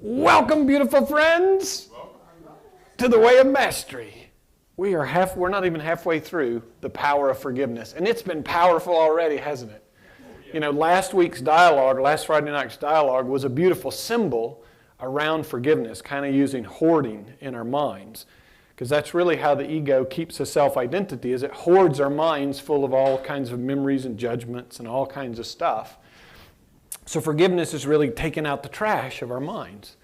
Welcome, beautiful friends, to the Way of Mastery. We're not even halfway through the power of forgiveness, and it's been powerful already, hasn't it? You know, last Friday night's dialogue was a beautiful symbol around forgiveness, kind of using hoarding in our minds, because that's really how the ego keeps a self-identity, is it hoards our minds full of all kinds of memories and judgments and all kinds of stuff. So forgiveness is really taking out the trash of our minds.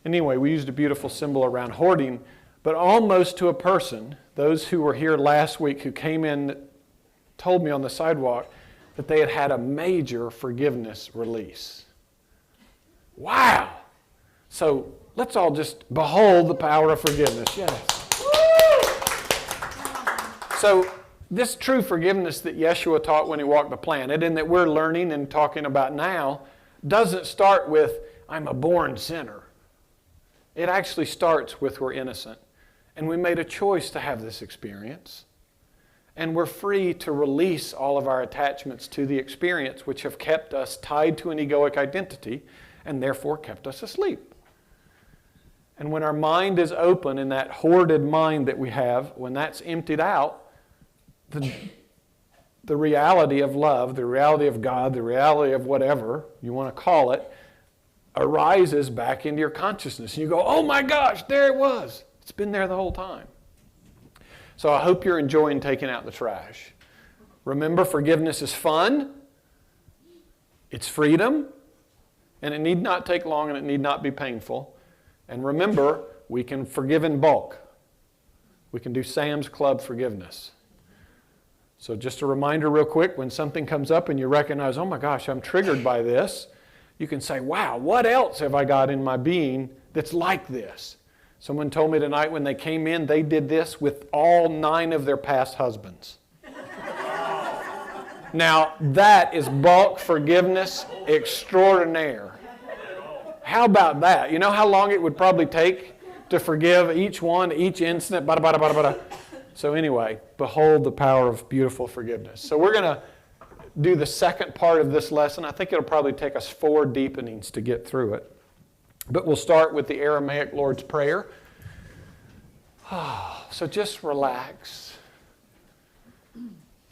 Anyway, we used a beautiful symbol around hoarding, but almost to a person, those who were here last week who came in told me on the sidewalk that they had had a major forgiveness release. Wow! So let's all just behold the power of forgiveness. Yes. So this true forgiveness that Jeshua taught when he walked the planet and that we're learning and talking about now doesn't start with, I'm a born sinner. It actually starts with we're innocent. And we made a choice to have this experience. And we're free to release all of our attachments to the experience, which have kept us tied to an egoic identity and therefore kept us asleep. And when our mind is open, in that hoarded mind that we have, when that's emptied out, the reality of love, the reality of God, the reality of whatever you want to call it, arises back into your consciousness. And you go, oh my gosh, there it was. It's been there the whole time. So I hope you're enjoying taking out the trash. Remember, forgiveness is fun. It's freedom. And it need not take long and it need not be painful. And remember, we can forgive in bulk. We can do Sam's Club forgiveness. So just a reminder real quick, when something comes up and you recognize, oh my gosh, I'm triggered by this, you can say, wow, what else have I got in my being that's like this? Someone told me tonight when they came in, they did this with all 9 of their past husbands. Now, that is bulk forgiveness extraordinaire. How about that? You know how long it would probably take to forgive each one, each incident, bada, bada, bada, bada. So anyway, behold the power of beautiful forgiveness. So we're going to do the second part of this lesson. I think it'll probably take us 4 deepenings to get through it. But we'll start with the Aramaic Lord's Prayer. So just relax.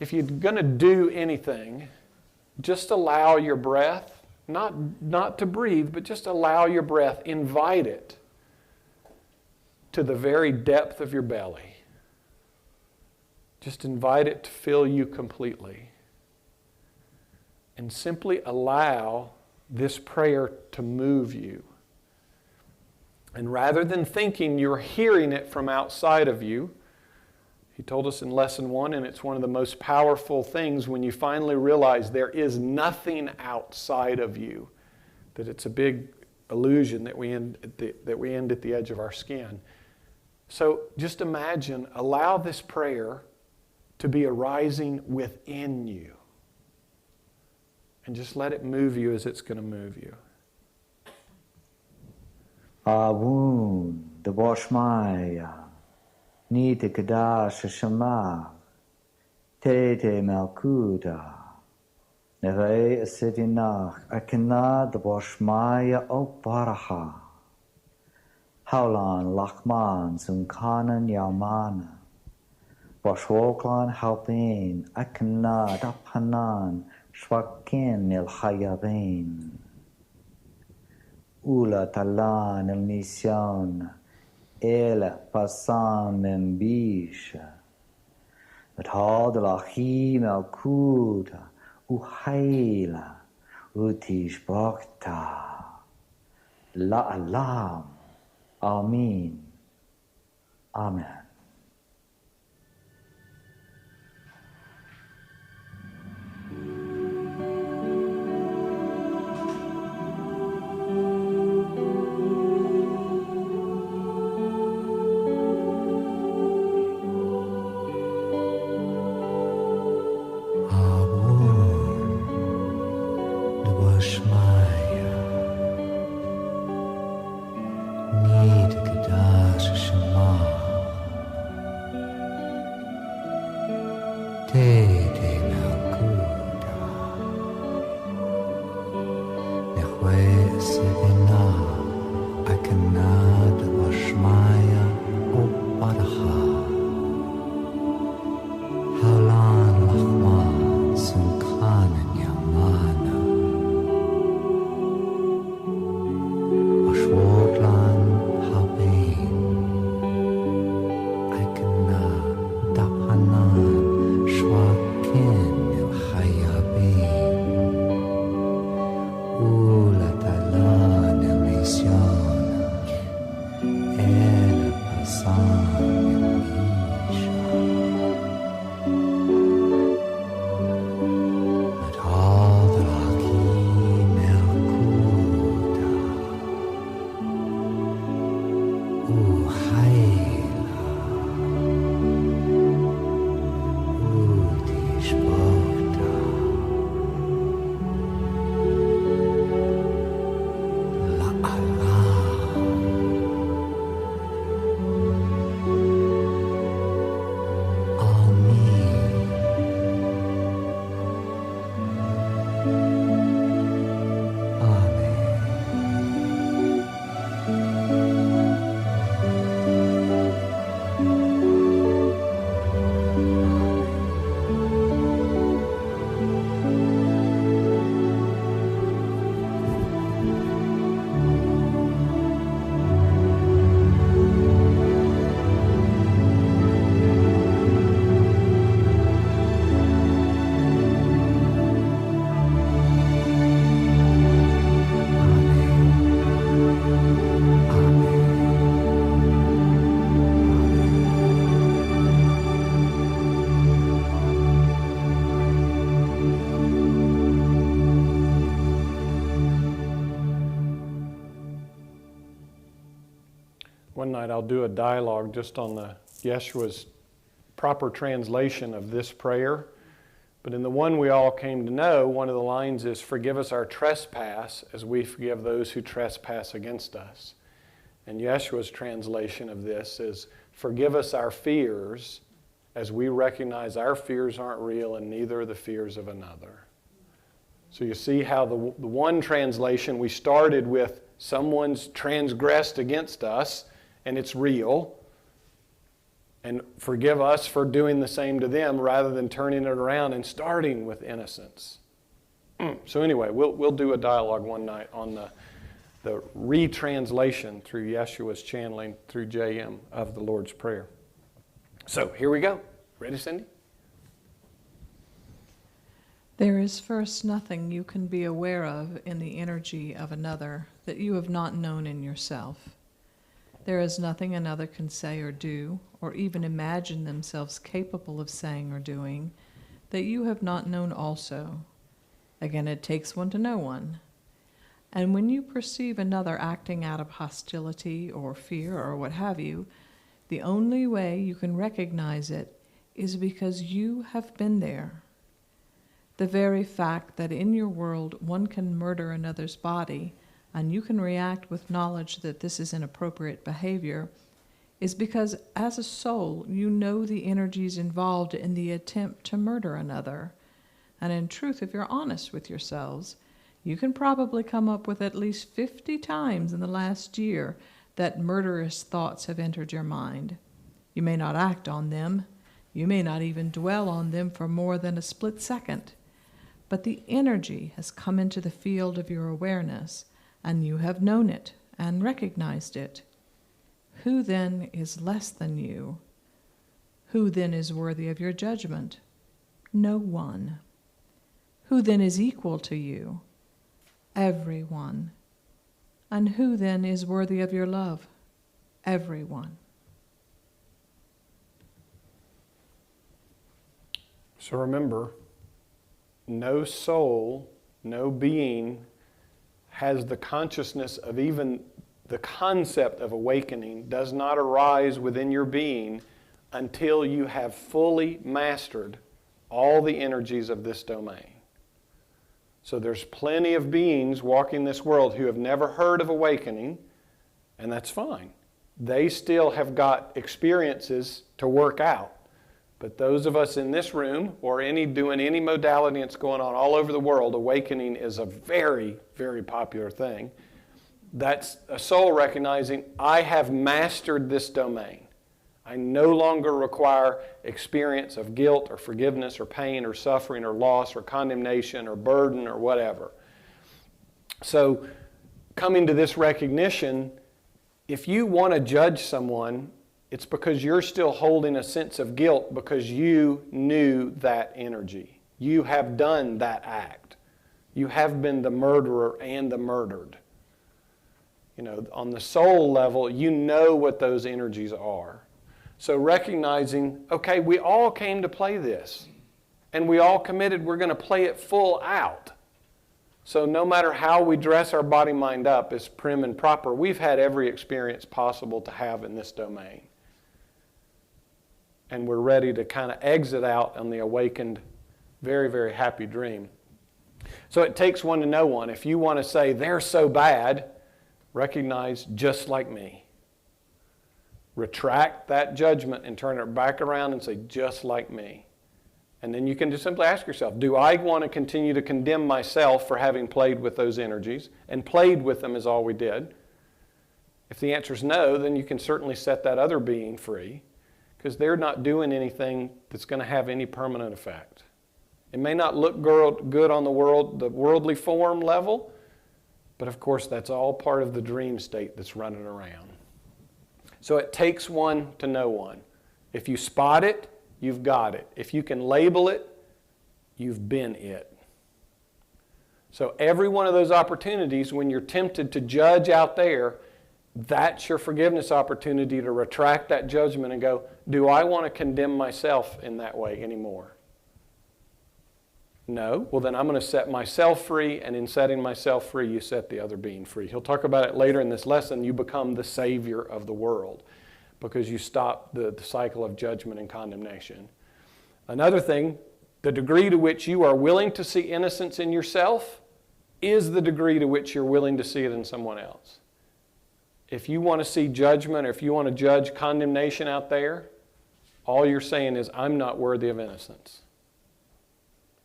If you're going to do anything, just allow your breath, not to breathe, but just allow your breath, invite it to the very depth of your belly. Just invite it to fill you completely. And simply allow this prayer to move you. And rather than thinking you're hearing it from outside of you, he told us in lesson 1, and it's one of the most powerful things when you finally realize there is nothing outside of you, that it's a big illusion that we end at the edge of our skin. So just imagine, allow this prayer to be arising within you. And just let it move you as it's going to move you. Avun, the Boshmaya, Nita Kadash Shama, Tete Malkuta, Neve Sitinach, Akina, the Boshmaya, O Baraha, Haulan, Lachman, Sunkanan, Yamana, Boshwoklan, Halpin, Akina, Dapanan, Shwakin, Il Hayabin. Ula talan el mission, el passam membisha, but had lachim el kuta, uhaila, utish bakta, la alam, amin, amen. One night I'll do a dialogue just on the Yeshua's proper translation of this prayer. But in the one we all came to know, one of the lines is, forgive us our trespass as we forgive those who trespass against us. And Yeshua's translation of this is, forgive us our fears as we recognize our fears aren't real and neither are the fears of another. So you see how the one translation, we started with someone's transgressed against us and it's real. And forgive us for doing the same to them rather than turning it around and starting with innocence. So anyway, we'll do a dialogue one night on the retranslation through Yeshua's channeling through JM of the Lord's Prayer. So here we go. Ready, Cindy? There is first nothing you can be aware of in the energy of another that you have not known in yourself. There is nothing another can say or do, or even imagine themselves capable of saying or doing, that you have not known also. Again, it takes one to know one. And when you perceive another acting out of hostility or fear or what have you, the only way you can recognize it is because you have been there. The very fact that in your world one can murder another's body and you can react with knowledge that this is inappropriate behavior is because as a soul you know the energies involved in the attempt to murder another. And in truth, if you're honest with yourselves, you can probably come up with at least 50 times in the last year that murderous thoughts have entered your mind. You may not act on them. You may not even dwell on them for more than a split second. But the energy has come into the field of your awareness, and you have known it and recognized it. Who then is less than you? Who then is worthy of your judgment? No one. Who then is equal to you? Everyone. And who then is worthy of your love? Everyone. So remember, no soul, no being has the consciousness of even the concept of awakening does not arise within your being until you have fully mastered all the energies of this domain. So there's plenty of beings walking this world who have never heard of awakening, and that's fine. They still have got experiences to work out. But those of us in this room or doing any modality that's going on all over the world, awakening is a very, very popular thing. That's a soul recognizing, I have mastered this domain. I no longer require experience of guilt or forgiveness or pain or suffering or loss or condemnation or burden or whatever. So coming to this recognition, if you want to judge someone, it's because you're still holding a sense of guilt because you knew that energy. You have done that act. You have been the murderer and the murdered. You know, on the soul level, you know what those energies are. So recognizing, okay, we all came to play this, and we all committed we're going to play it full out. So no matter how we dress our body, mind up as prim and proper, we've had every experience possible to have in this domain. And we're ready to kind of exit out on the awakened, very, very happy dream. So it takes one to know one. If you want to say, they're so bad, recognize just like me. Retract that judgment and turn it back around and say, just like me. And then you can just simply ask yourself, do I want to continue to condemn myself for having played with those energies? And played with them is all we did. If the answer is no, then you can certainly set that other being free, because they're not doing anything that's going to have any permanent effect. It may not look good on the worldly form level, but of course that's all part of the dream state that's running around. So it takes one to know one. If you spot it, you've got it. If you can label it, you've been it. So every one of those opportunities, when you're tempted to judge out there, that's your forgiveness opportunity to retract that judgment and go, do I want to condemn myself in that way anymore? No. Well, then I'm going to set myself free, and in setting myself free, you set the other being free. He'll talk about it later in this lesson. You become the savior of the world because you stop the cycle of judgment and condemnation. Another thing, the degree to which you are willing to see innocence in yourself is the degree to which you're willing to see it in someone else. If you want to see judgment or if you want to judge condemnation out there, all you're saying is, I'm not worthy of innocence.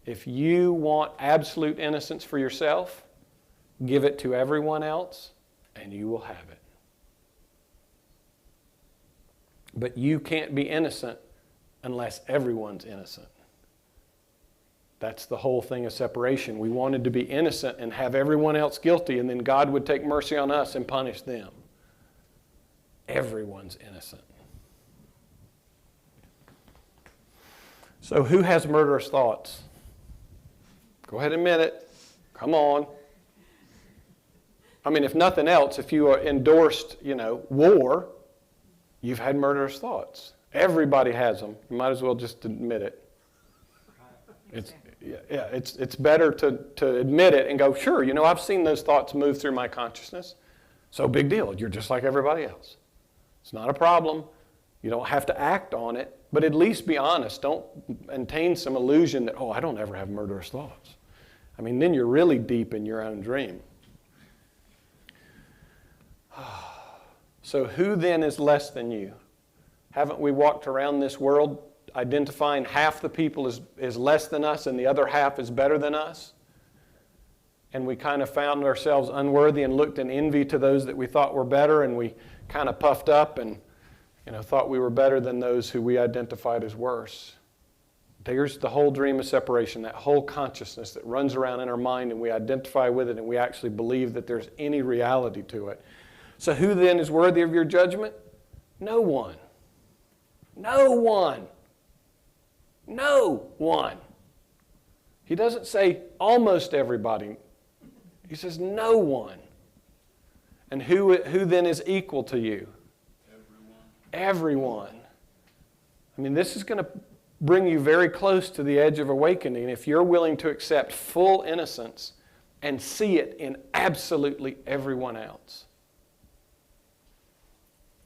If you want absolute innocence for yourself, give it to everyone else, and you will have it. But you can't be innocent unless everyone's innocent. That's the whole thing of separation. We wanted to be innocent and have everyone else guilty, and then God would take mercy on us and punish them. Everyone's innocent. So who has murderous thoughts? Go ahead and admit it. Come on. I mean, if nothing else, if you endorsed, war, you've had murderous thoughts. Everybody has them. You might as well just admit it. It's better to admit it and go, sure, I've seen those thoughts move through my consciousness. So big deal. You're just like everybody else. It's not a problem. You don't have to act on it, but at least be honest. Don't maintain some illusion that, I don't ever have murderous thoughts. I mean, then you're really deep in your own dream. So who then is less than you? Haven't we walked around this world identifying half the people is less than us and the other half is better than us? And we kind of found ourselves unworthy and looked in envy to those that we thought were better, and we kind of puffed up and thought we were better than those who we identified as worse. There's the whole dream of separation, that whole consciousness that runs around in our mind, and we identify with it and we actually believe that there's any reality to it. So who then is worthy of your judgment? No one. No one. No one. He doesn't say almost everybody. He says no one. And who then is equal to you? Everyone. I mean, this is going to bring you very close to the edge of awakening if you're willing to accept full innocence and see it in absolutely everyone else.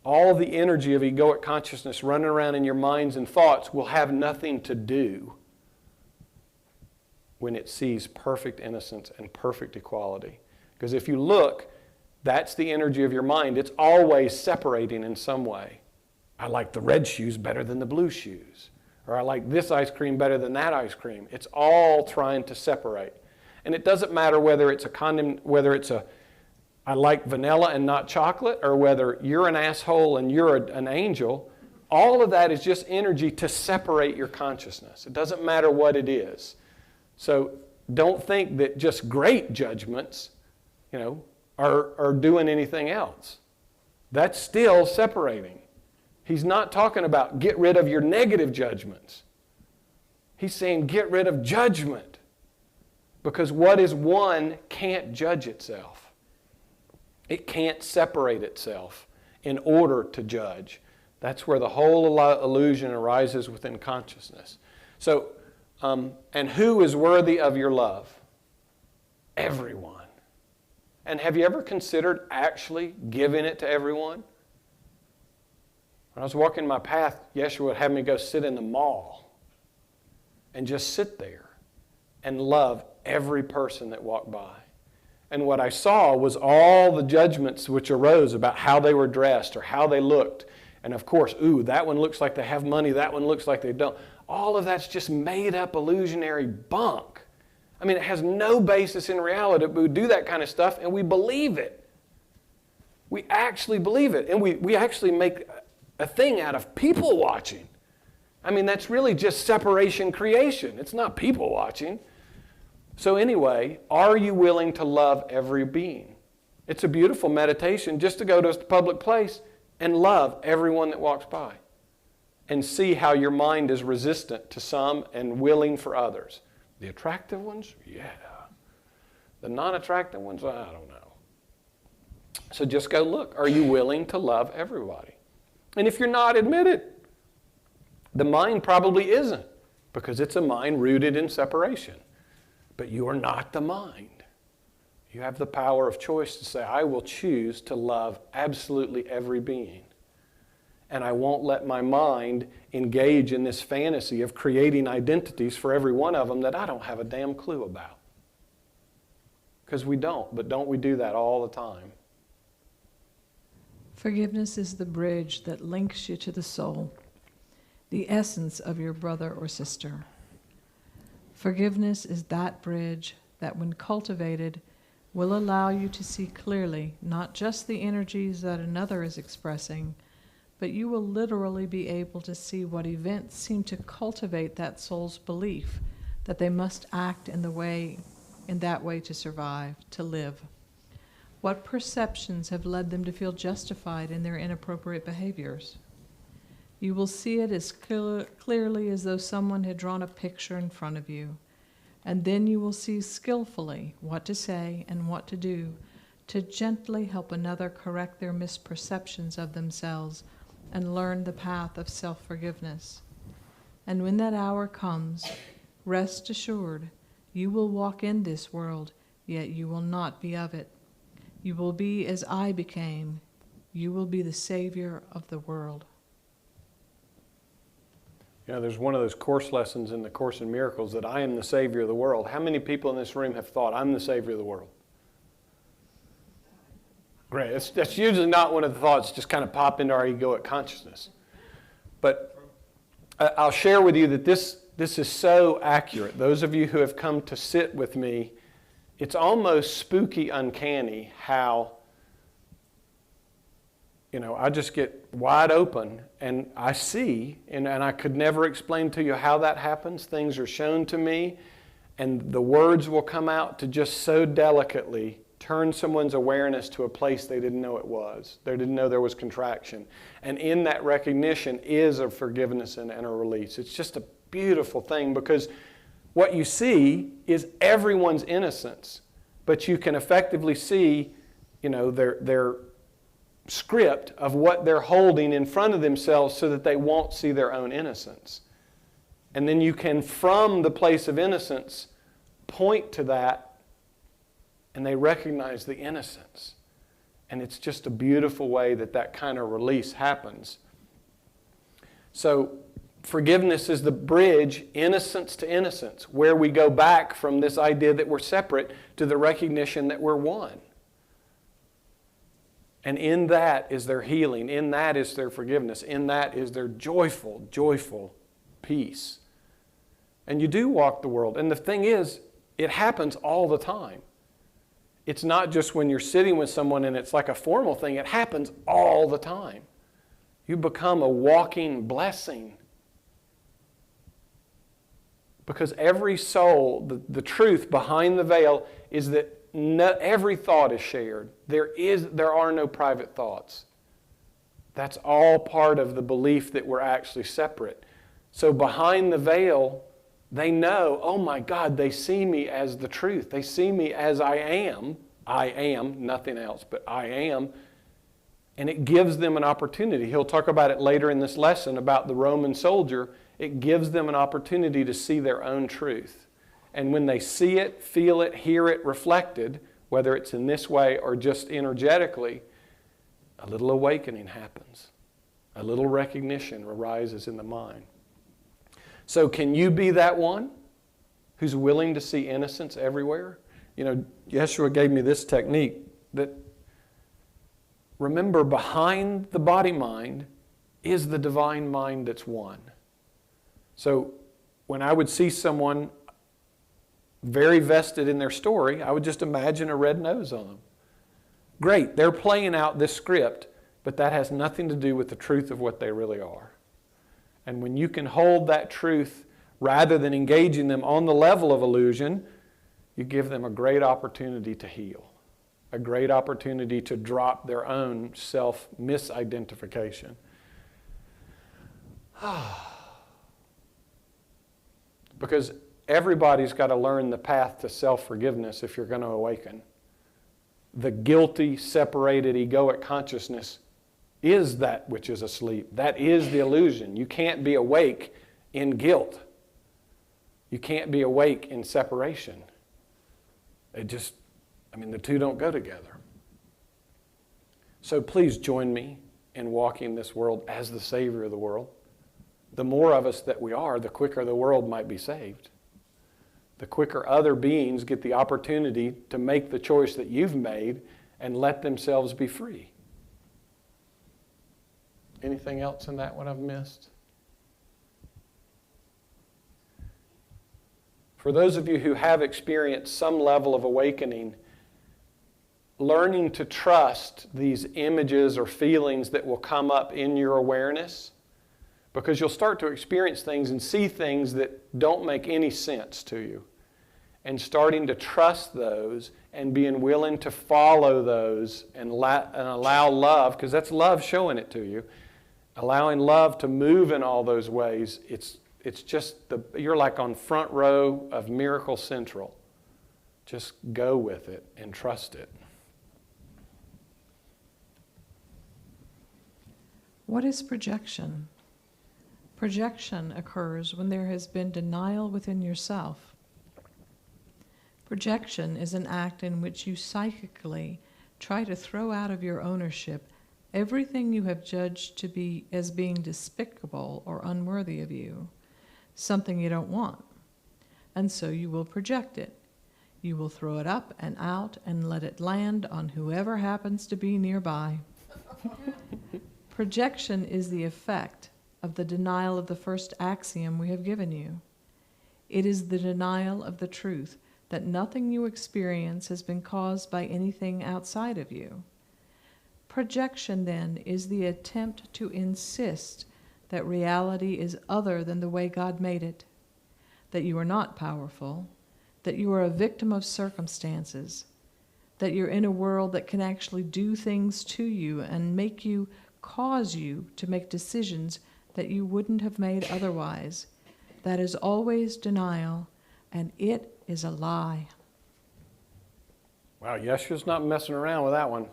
All the energy of egoic consciousness running around in your minds and thoughts will have nothing to do when it sees perfect innocence and perfect equality. Because if you look, that's the energy of your mind. It's always separating in some way. I like the red shoes better than the blue shoes. Or I like this ice cream better than that ice cream. It's all trying to separate. And it doesn't matter whether it's I like vanilla and not chocolate, or whether you're an asshole and you're an angel. All of that is just energy to separate your consciousness. It doesn't matter what it is. So don't think that just great judgments, are doing anything else. That's still separating. He's not talking about get rid of your negative judgments. He's saying get rid of judgment. Because what is one can't judge itself. It can't separate itself in order to judge. That's where the whole illusion arises within consciousness. So, and who is worthy of your love? Everyone. And have you ever considered actually giving it to everyone? When I was walking my path, Jeshua would have me go sit in the mall and just sit there and love every person that walked by. And what I saw was all the judgments which arose about how they were dressed or how they looked. And of course, that one looks like they have money, that one looks like they don't. All of that's just made up illusionary bunk. I mean, it has no basis in reality, but we do that kind of stuff and we believe it. We actually believe it. And we actually make a thing out of people watching. I mean, that's really just separation creation. It's not people watching. So anyway, are you willing to love every being? It's a beautiful meditation just to go to a public place and love everyone that walks by and see how your mind is resistant to some and willing for others. The attractive ones? Yeah. The non-attractive ones? I don't know. So just go look. Are you willing to love everybody? And if you're not, admit it. The mind probably isn't, because it's a mind rooted in separation. But you are not the mind. You have the power of choice to say, I will choose to love absolutely every being. And I won't let my mind engage in this fantasy of creating identities for every one of them that I don't have a damn clue about. Because we don't, but don't we do that all the time? Forgiveness is the bridge that links you to the soul, the essence of your brother or sister. Forgiveness is that bridge that, when cultivated, will allow you to see clearly not just the energies that another is expressing, but you will literally be able to see what events seem to cultivate that soul's belief that they must act in that way to survive, to live. What perceptions have led them to feel justified in their inappropriate behaviors? You will see it as clearly as though someone had drawn a picture in front of you, and then you will see skillfully what to say and what to do to gently help another correct their misperceptions of themselves and learn the path of self-forgiveness. And when that hour comes, rest assured, you will walk in this world, yet you will not be of it. You will be as I became. You will be the Savior of the world. You know, there's one of those course lessons in the Course in Miracles that I am the Savior of the world. How many people in this room have thought, I'm the Savior of the world? Great. That's usually not one of the thoughts just kind of pop into our egoic consciousness. But I'll share with you that this is so accurate. Those of you who have come to sit with me, it's almost spooky uncanny how, I just get wide open and I see, and I could never explain to you how that happens. Things are shown to me, and the words will come out to just so delicately turn someone's awareness to a place they didn't know it was. They didn't know there was contraction. And in that recognition is a forgiveness and a release. It's just a beautiful thing, because what you see is everyone's innocence, but you can effectively see, their script of what they're holding in front of themselves so that they won't see their own innocence. And then you can, from the place of innocence, point to that, and they recognize the innocence. And it's just a beautiful way that kind of release happens. So forgiveness is the bridge, innocence to innocence, where we go back from this idea that we're separate to the recognition that we're one. And in that is their healing. In that is their forgiveness. In that is their joyful, joyful peace. And you do walk the world. And the thing is, it happens all the time. It's not just when you're sitting with someone and it's like a formal thing. It happens all the time. You become a walking blessing. Because every soul, the truth behind the veil is that every thought is shared. There are no private thoughts. That's all part of the belief that we're actually separate. So behind the veil, they know, oh my God, they see me as the truth. They see me as I am. I am, nothing else, but I am. And it gives them an opportunity. He'll talk about it later in this lesson about the Roman soldier. It gives them an opportunity to see their own truth. And when they see it, feel it, hear it reflected, whether it's in this way or just energetically, a little awakening happens. A little recognition arises in the mind. So can you be that one who's willing to see innocence everywhere? Jeshua gave me this technique that, remember, behind the body mind is the divine mind that's one. So when I would see someone very vested in their story, I would just imagine a red nose on them. Great, they're playing out this script, but that has nothing to do with the truth of what they really are. And when you can hold that truth rather than engaging them on the level of illusion, you give them a great opportunity to heal, a great opportunity to drop their own self-misidentification. Because everybody's got to learn the path to self-forgiveness if you're going to awaken. The guilty, separated, egoic consciousness is that which is asleep. That is the illusion. You can't be awake in guilt. You can't be awake in separation. The two don't go together. So please join me in walking this world as the Savior of the world. The more of us that we are, the quicker the world might be saved. The quicker other beings get the opportunity to make the choice that you've made and let themselves be free. Anything else in that one I've missed? For those of you who have experienced some level of awakening, learning to trust these images or feelings that will come up in your awareness, because you'll start to experience things and see things that don't make any sense to you. And starting to trust those and being willing to follow those and allow love, because that's love showing it to you, allowing love to move in all those ways, it's just, you're like on front row of Miracle Central. Just go with it and trust it. What is projection? Projection occurs when there has been denial within yourself. Projection is an act in which you psychically try to throw out of your ownership everything you have judged to be as being despicable or unworthy of you, something you don't want. And so you will project it. You will throw it up and out and let it land on whoever happens to be nearby. Projection is the effect of the denial of the first axiom we have given you. It is the denial of the truth that nothing you experience has been caused by anything outside of you. Projection, then, is the attempt to insist that reality is other than the way God made it, that you are not powerful, that you are a victim of circumstances, that you're in a world that can actually do things to you and cause you to make decisions that you wouldn't have made otherwise. That is always denial, and it is a lie. Wow, Yeshua's not messing around with that one.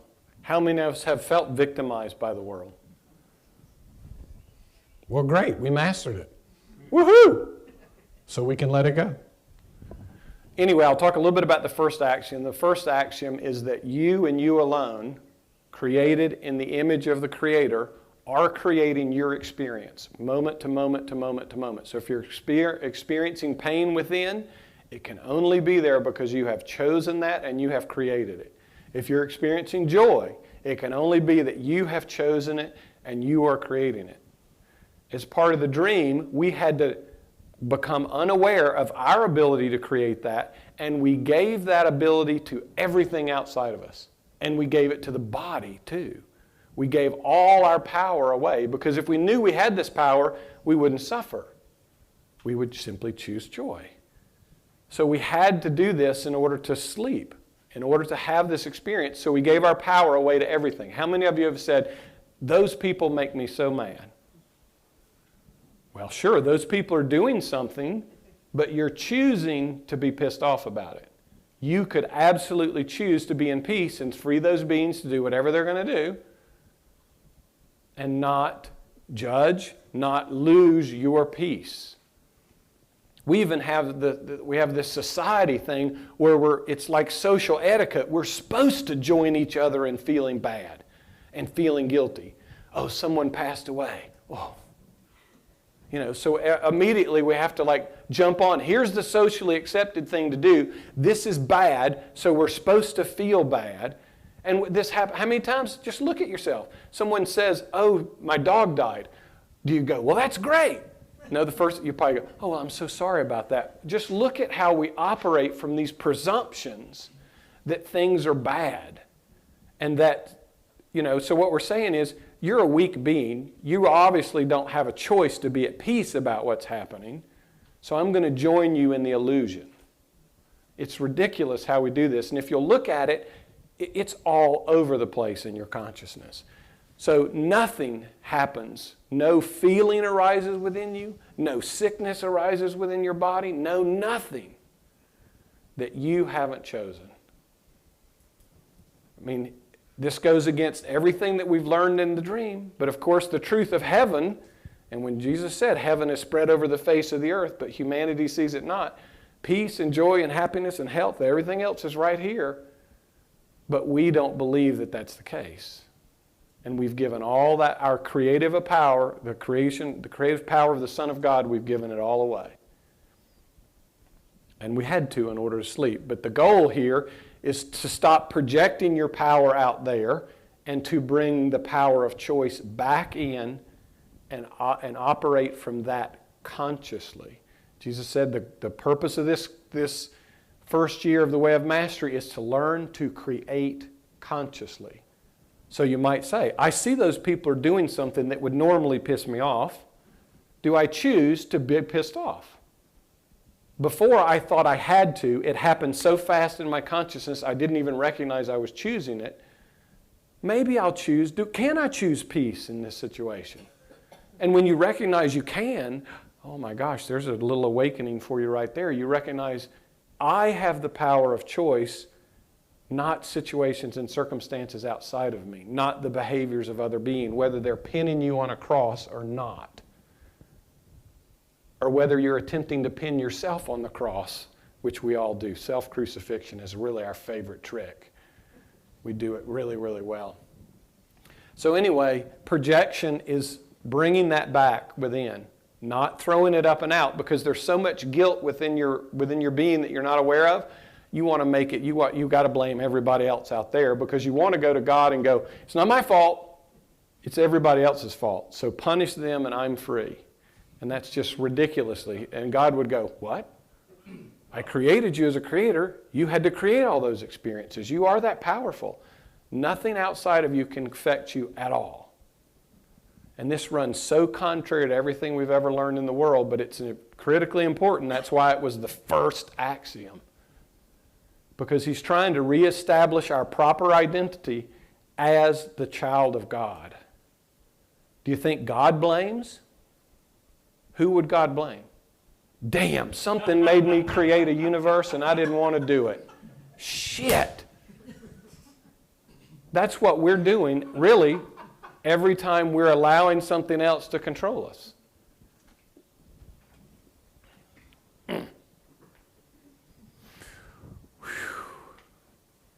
How many of us have felt victimized by the world? Well, great, we mastered it. Woohoo! So we can let it go. Anyway, I'll talk a little bit about the first axiom. The first axiom is that you and you alone, created in the image of the Creator, are creating your experience, moment to moment to moment to moment. So if you're experiencing pain within, it can only be there because you have chosen that and you have created it. If you're experiencing joy, it can only be that you have chosen it and you are creating it. As part of the dream, we had to become unaware of our ability to create that, and we gave that ability to everything outside of us. And we gave it to the body too. We gave all our power away, because if we knew we had this power, we wouldn't suffer. We would simply choose joy. So we had to do this in order to sleep, in order to have this experience. So we gave our power away to everything. How many of you have said, those people make me so mad? Well, sure, those people are doing something, but you're choosing to be pissed off about it. You could absolutely choose to be in peace and free those beings to do whatever they're going to do and not judge, not lose your peace. We even have we have this society thing where it's like social etiquette. We're supposed to join each other in feeling bad and feeling guilty. Oh, someone passed away. Oh. So immediately we have to jump on. Here's the socially accepted thing to do. This is bad, so we're supposed to feel bad. And this happens. How many times? Just look at yourself. Someone says, oh, my dog died. Do you go, well, that's great? No, you probably go, oh, well, I'm so sorry about that. Just look at how we operate from these presumptions that things are bad. And that, so what we're saying is, you're a weak being. You obviously don't have a choice to be at peace about what's happening. So I'm going to join you in the illusion. It's ridiculous how we do this. And if you'll look at it, it's all over the place in your consciousness. So nothing happens. No feeling arises within you. No sickness arises within your body. No nothing that you haven't chosen. This goes against everything that we've learned in the dream. But of course, the truth of heaven, and when Jesus said heaven is spread over the face of the earth, but humanity sees it not, peace and joy and happiness and health. Everything else is right here. But we don't believe that that's the case. And we've given all that, our creative power, the creative power of the Son of God, we've given it all away. And we had to in order to sleep. But the goal here is to stop projecting your power out there and to bring the power of choice back in and operate from that consciously. Jesus said the purpose of this first year of the Way of Mastery is to learn to create consciously. So you might say, I see those people are doing something that would normally piss me off. Do I choose to be pissed off? Before I thought I had to, it happened so fast in my consciousness I didn't even recognize I was choosing it. Maybe I'll choose, can I choose peace in this situation? And when you recognize you can, oh my gosh, there's a little awakening for you right there. You recognize I have the power of choice, not situations and circumstances outside of me, not the behaviors of other beings, whether they're pinning you on a cross or not, or whether you're attempting to pin yourself on the cross, which we all do. Self-crucifixion is really our favorite trick. We do it really, really well. So anyway, projection is bringing that back within, not throwing it up and out, because there's so much guilt within your being that you're not aware of. You want to make it, you got to blame everybody else out there, because you want to go to God and go, it's not my fault, it's everybody else's fault. So punish them and I'm free. And that's just ridiculously. And God would go, what? I created you as a creator. You had to create all those experiences. You are that powerful. Nothing outside of you can affect you at all. And this runs so contrary to everything we've ever learned in the world, but it's critically important. That's why it was the first axiom. Because he's trying to reestablish our proper identity as the child of God. Do you think God blames? Who would God blame? Damn, something made me create a universe and I didn't want to do it. Shit. That's what we're doing, really, every time we're allowing something else to control us.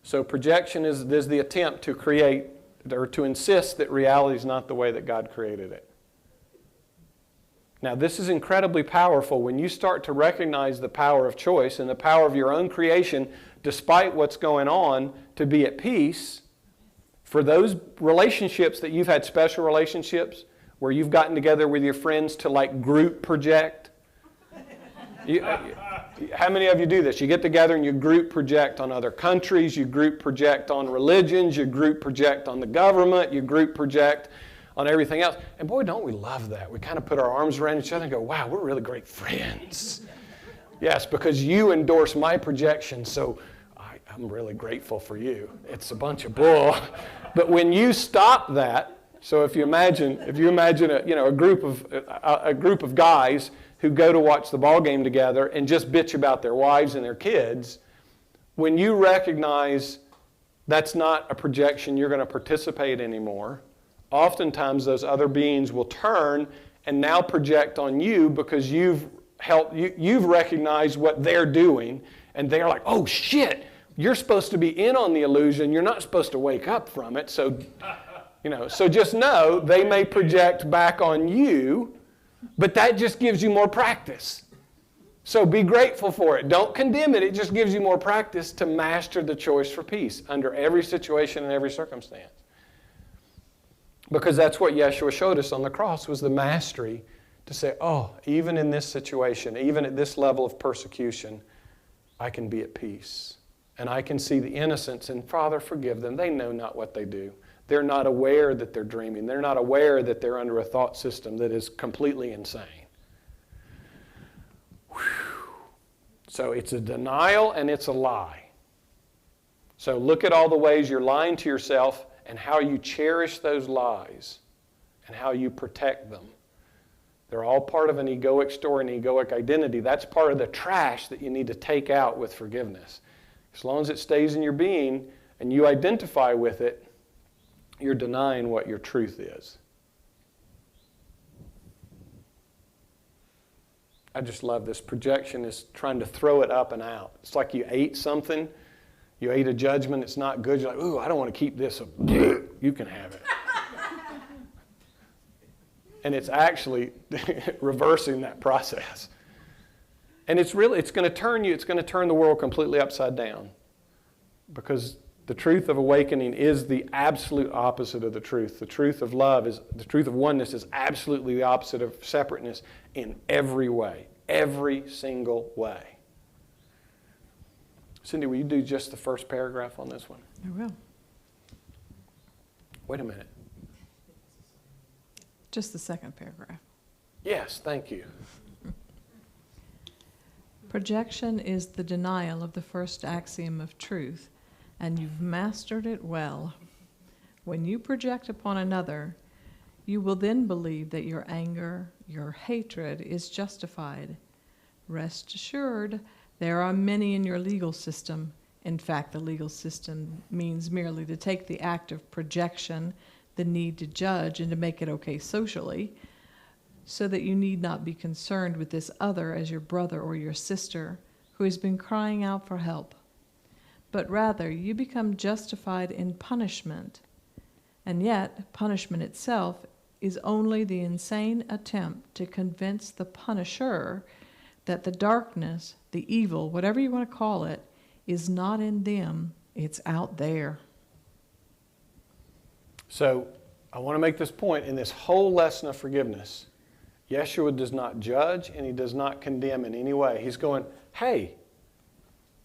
So projection is the attempt to create or to insist that reality is not the way that God created it. Now, this is incredibly powerful when you start to recognize the power of choice and the power of your own creation, despite what's going on, to be at peace. For those relationships that you've had, special relationships, where you've gotten together with your friends to like group project. How many of you do this? You get together and you group project on other countries, you group project on religions, you group project on the government, you group project on everything else. And boy, don't we love that. We kind of put our arms around each other and go, wow, we're really great friends. Yes, because you endorse my projection, so I'm really grateful for you. It's a bunch of bull. But when you stop that, so if you imagine a group of guys who go to watch the ball game together and just bitch about their wives and their kids, when you recognize that's not a projection you're going to participate anymore, oftentimes those other beings will turn and now project on you because you've recognized what they're doing, and they're like, oh shit, you're supposed to be in on the illusion, you're not supposed to wake up from it. So just know they may project back on you, but that just gives you more practice. So be grateful for it. Don't condemn it. It just gives you more practice to master the choice for peace under every situation and every circumstance. Because that's what Jeshua showed us on the cross, was the mastery to say, oh, even in this situation, even at this level of persecution, I can be at peace. And I can see the innocence, and Father, forgive them. They know not what they do. They're not aware that they're dreaming. They're not aware that they're under a thought system that is completely insane. Whew. So it's a denial and it's a lie. So look at all the ways you're lying to yourself and how you cherish those lies and how you protect them. They're all part of an egoic story, an egoic identity. That's part of the trash that you need to take out with forgiveness. As long as it stays in your being and you identify with it, you're denying what your truth is. I just love this. Projection is trying to throw it up and out. It's like you ate something. You ate a judgment. It's not good. You're like, ooh, I don't want to keep this. You can have it. And it's actually reversing that process. And it's going to turn the world completely upside down. Because the truth of awakening is the absolute opposite of the truth. The truth of love the truth of oneness is absolutely the opposite of separateness in every way. Every single way. Cindy, will you do just the first paragraph on this one? I will. Wait a minute. Just the second paragraph. Yes, thank you. Projection is the denial of the first axiom of truth, and you've mastered it well. When you project upon another, you will then believe that your anger, your hatred is justified. Rest assured, there are many in your legal system. In fact, the legal system means merely to take the act of projection, the need to judge, and to make it okay socially, so that you need not be concerned with this other as your brother or your sister who has been crying out for help. But rather, you become justified in punishment. And yet, punishment itself is only the insane attempt to convince the punisher that the darkness, the evil, whatever you want to call it, is not in them, it's out there. So, I want to make this point in this whole lesson of forgiveness. Jeshua does not judge and he does not condemn in any way. He's going, hey,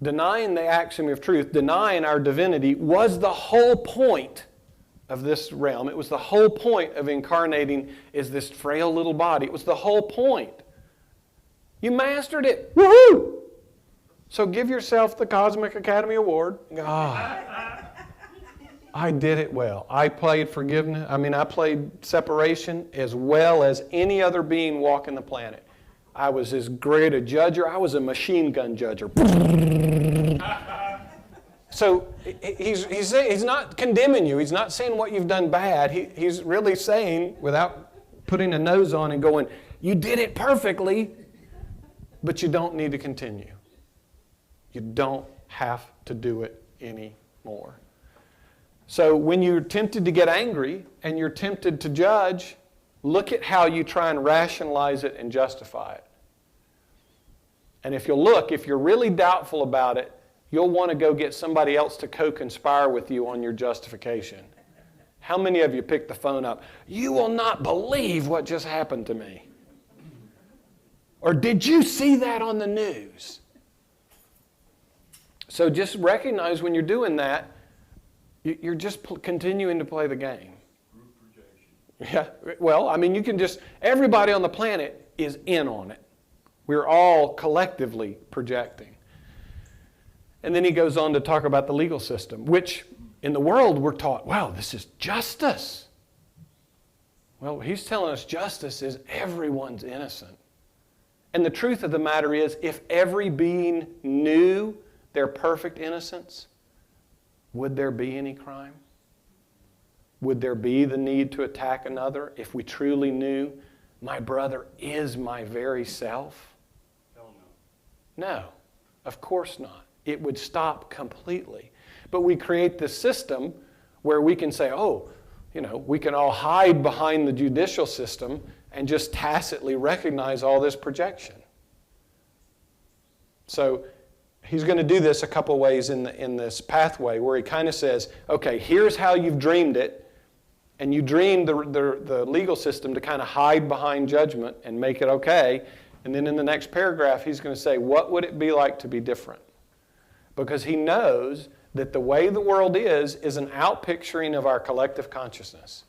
denying the axiom of truth, denying our divinity was the whole point of this realm. It was the whole point of incarnating as this frail little body. It was the whole point. You mastered it. Woohoo! So give yourself the Cosmic Academy Award. I did it well. I played forgiveness. I played separation as well as any other being walking the planet. I was as great a judger. I was a machine gun judger. So he's not condemning you. He's not saying what you've done bad. He's really saying, without putting a nose on and going, you did it perfectly, but you don't need to continue. You don't have to do it anymore. So when you're tempted to get angry and you're tempted to judge, look at how you try and rationalize it and justify it. And if you're really doubtful about it, you'll want to go get somebody else to co-conspire with you on your justification. How many of you picked the phone up? You will not believe what just happened to me. Or did you see that on the news? So just recognize when you're doing that, you're just continuing to play the game. Group projection. Yeah, well, you can everybody on the planet is in on it. We're all collectively projecting. And then he goes on to talk about the legal system, which in the world we're taught, wow, this is justice. Well, he's telling us justice is everyone's innocent. And the truth of the matter is, if every being knew their perfect innocence, would there be any crime? Would there be the need to attack another if we truly knew my brother is my very self? Hell no. No, of course not. It would stop completely. But we create this system where we can say, we can all hide behind the judicial system and just tacitly recognize all this projection. So he's going to do this a couple ways in this pathway where he kind of says, okay, here's how you've dreamed it, and you dreamed the legal system to kind of hide behind judgment and make it okay, and then in the next paragraph he's going to say, what would it be like to be different? Because he knows that the way the world is an outpicturing of our collective consciousness.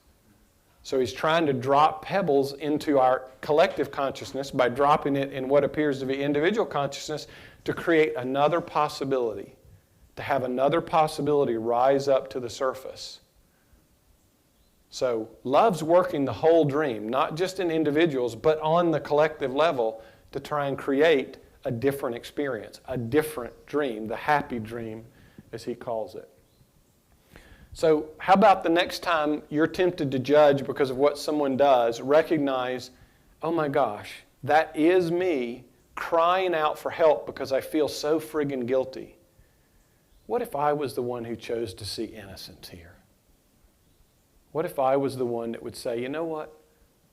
So he's trying to drop pebbles into our collective consciousness by dropping it in what appears to be individual consciousness to create another possibility, to have another possibility rise up to the surface. So love's working the whole dream, not just in individuals, but on the collective level to try and create a different experience, a different dream, the happy dream, as he calls it. So how about the next time you're tempted to judge because of what someone does, recognize, oh my gosh, that is me, crying out for help because I feel so friggin' guilty. What if I was the one who chose to see innocence here? What if I was the one that would say, you know what?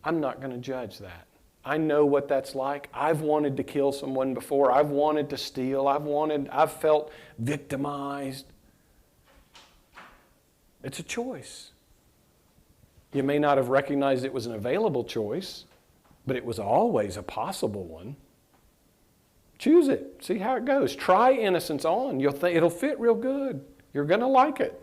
I'm not going to judge that. I know what that's like. I've wanted to kill someone before. I've wanted to steal. I've felt victimized. It's a choice. You may not have recognized it was an available choice, but it was always a possible one. Choose it. See how it goes. Try innocence on. You'll think it'll fit real good. You're going to like it.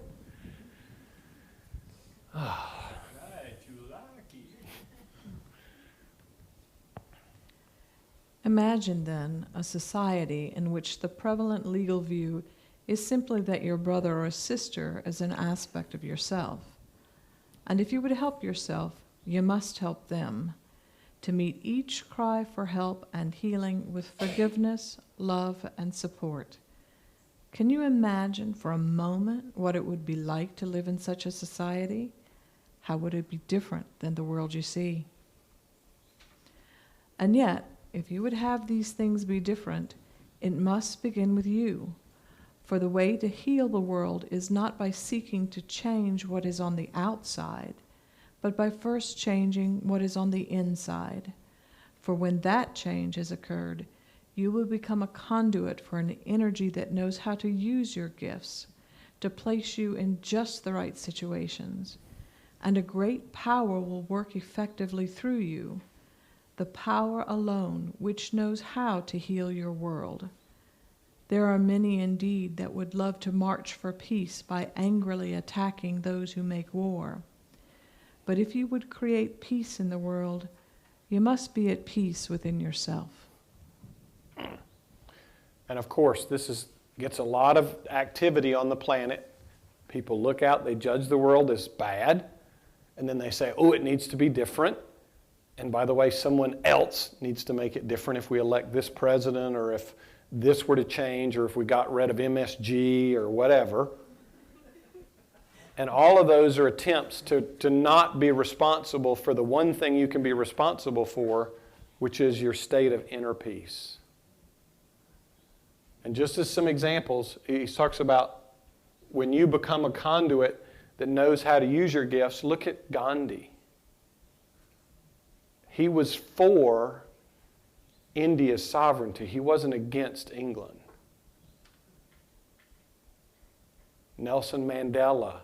Imagine then a society in which the prevalent legal view is simply that your brother or sister is an aspect of yourself. And if you would help yourself, you must help them, to meet each cry for help and healing with forgiveness, love, and support. Can you imagine for a moment what it would be like to live in such a society? How would it be different than the world you see? And yet, if you would have these things be different, it must begin with you. For the way to heal the world is not by seeking to change what is on the outside, but by first changing what is on the inside. For when that change has occurred, you will become a conduit for an energy that knows how to use your gifts, to place you in just the right situations. And a great power will work effectively through you, the power alone which knows how to heal your world. There are many indeed that would love to march for peace by angrily attacking those who make war. But if you would create peace in the world, you must be at peace within yourself. And of course, this gets a lot of activity on the planet. People look out, they judge the world as bad, and then they say, oh, it needs to be different. And by the way, someone else needs to make it different if we elect this president, or if this were to change, or if we got rid of MSG or whatever. And all of those are attempts to not be responsible for the one thing you can be responsible for, which is your state of inner peace. And just as some examples, he talks about when you become a conduit that knows how to use your gifts. Look at Gandhi. He was for India's sovereignty. He wasn't against England. Nelson Mandela.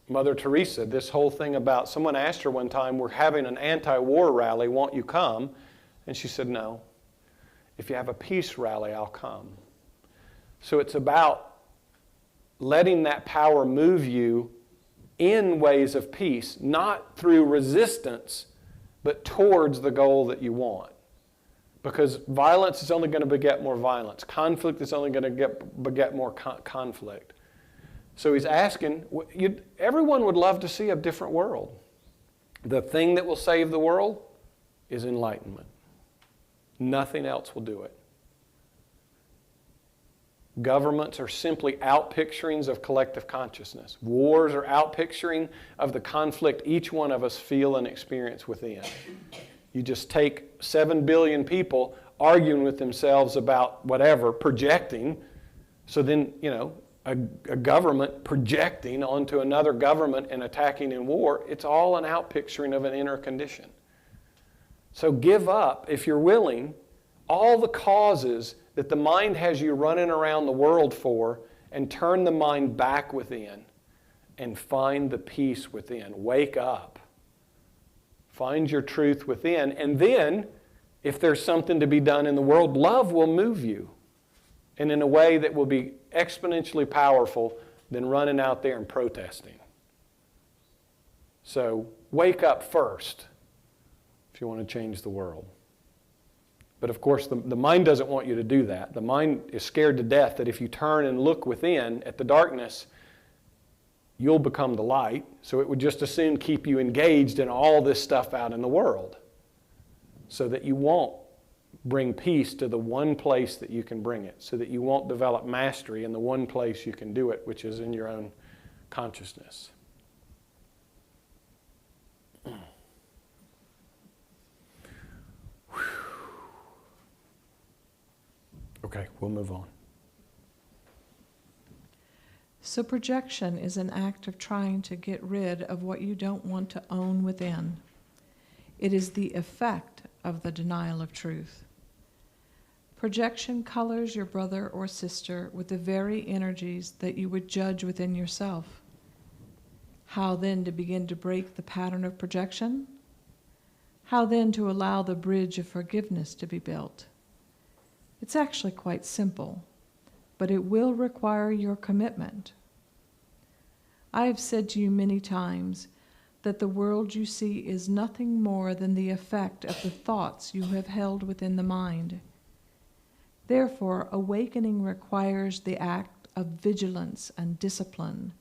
Mother Teresa, this whole thing about, someone asked her one time, we're having an anti-war rally, won't you come? And she said, no. If you have a peace rally, I'll come. So it's about letting that power move you in ways of peace, not through resistance, but towards the goal that you want. Because violence is only going to beget more violence. Conflict is only going to beget more conflict. So he's asking, everyone would love to see a different world. The thing that will save the world is enlightenment. Nothing else will do it. Governments are simply outpicturings of collective consciousness. Wars are outpicturing of the conflict each one of us feel and experience within. You just take 7 billion people arguing with themselves about whatever, projecting. So then, a government projecting onto another government and attacking in war, it's all an outpicturing of an inner condition. So give up, if you're willing, all the causes that the mind has you running around the world for, and turn the mind back within and find the peace within. Wake up. Find your truth within. And then, if there's something to be done in the world, love will move you. And in a way that will be exponentially powerful than running out there and protesting. So, wake up first if you want to change the world. But of course, the mind doesn't want you to do that. The mind is scared to death that if you turn and look within at the darkness, you'll become the light. So it would just as soon keep you engaged in all this stuff out in the world, so that you won't bring peace to the one place that you can bring it, so that you won't develop mastery in the one place you can do it, which is in your own consciousness. Okay, we'll move on. So projection is an act of trying to get rid of what you don't want to own within. It is the effect of the denial of truth. Projection colors your brother or sister with the very energies that you would judge within yourself. How then to begin to break the pattern of projection? How then to allow the bridge of forgiveness to be built? It's actually quite simple, but it will require your commitment. I have said to you many times that the world you see is nothing more than the effect of the thoughts you have held within the mind. Therefore, awakening requires the act of vigilance and discipline.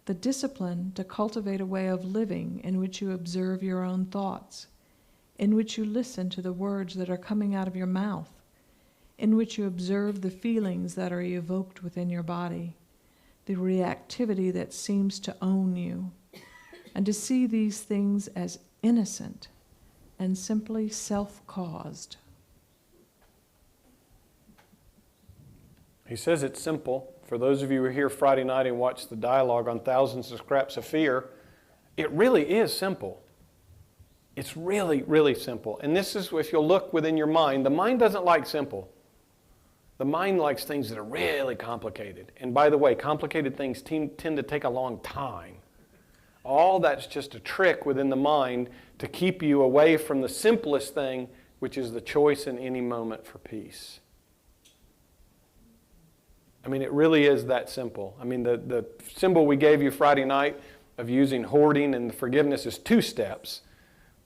The discipline to cultivate a way of living in which you observe your own thoughts, in which you listen to the words that are coming out of your mouth, in which you observe the feelings that are evoked within your body, the reactivity that seems to own you, and to see these things as innocent and simply self-caused. He says it's simple. For those of you who were here Friday night and watched the dialogue on Thousands of Scraps of Fear, it really is simple. It's really, really simple. And this is, if you'll look within your mind, the mind doesn't like simple. The mind likes things that are really complicated. And by the way, complicated things tend to take a long time. All that's just a trick within the mind to keep you away from the simplest thing, which is the choice in any moment for peace. I mean, it really is that simple. I mean, the symbol we gave you Friday night of using hoarding and forgiveness is 2 steps.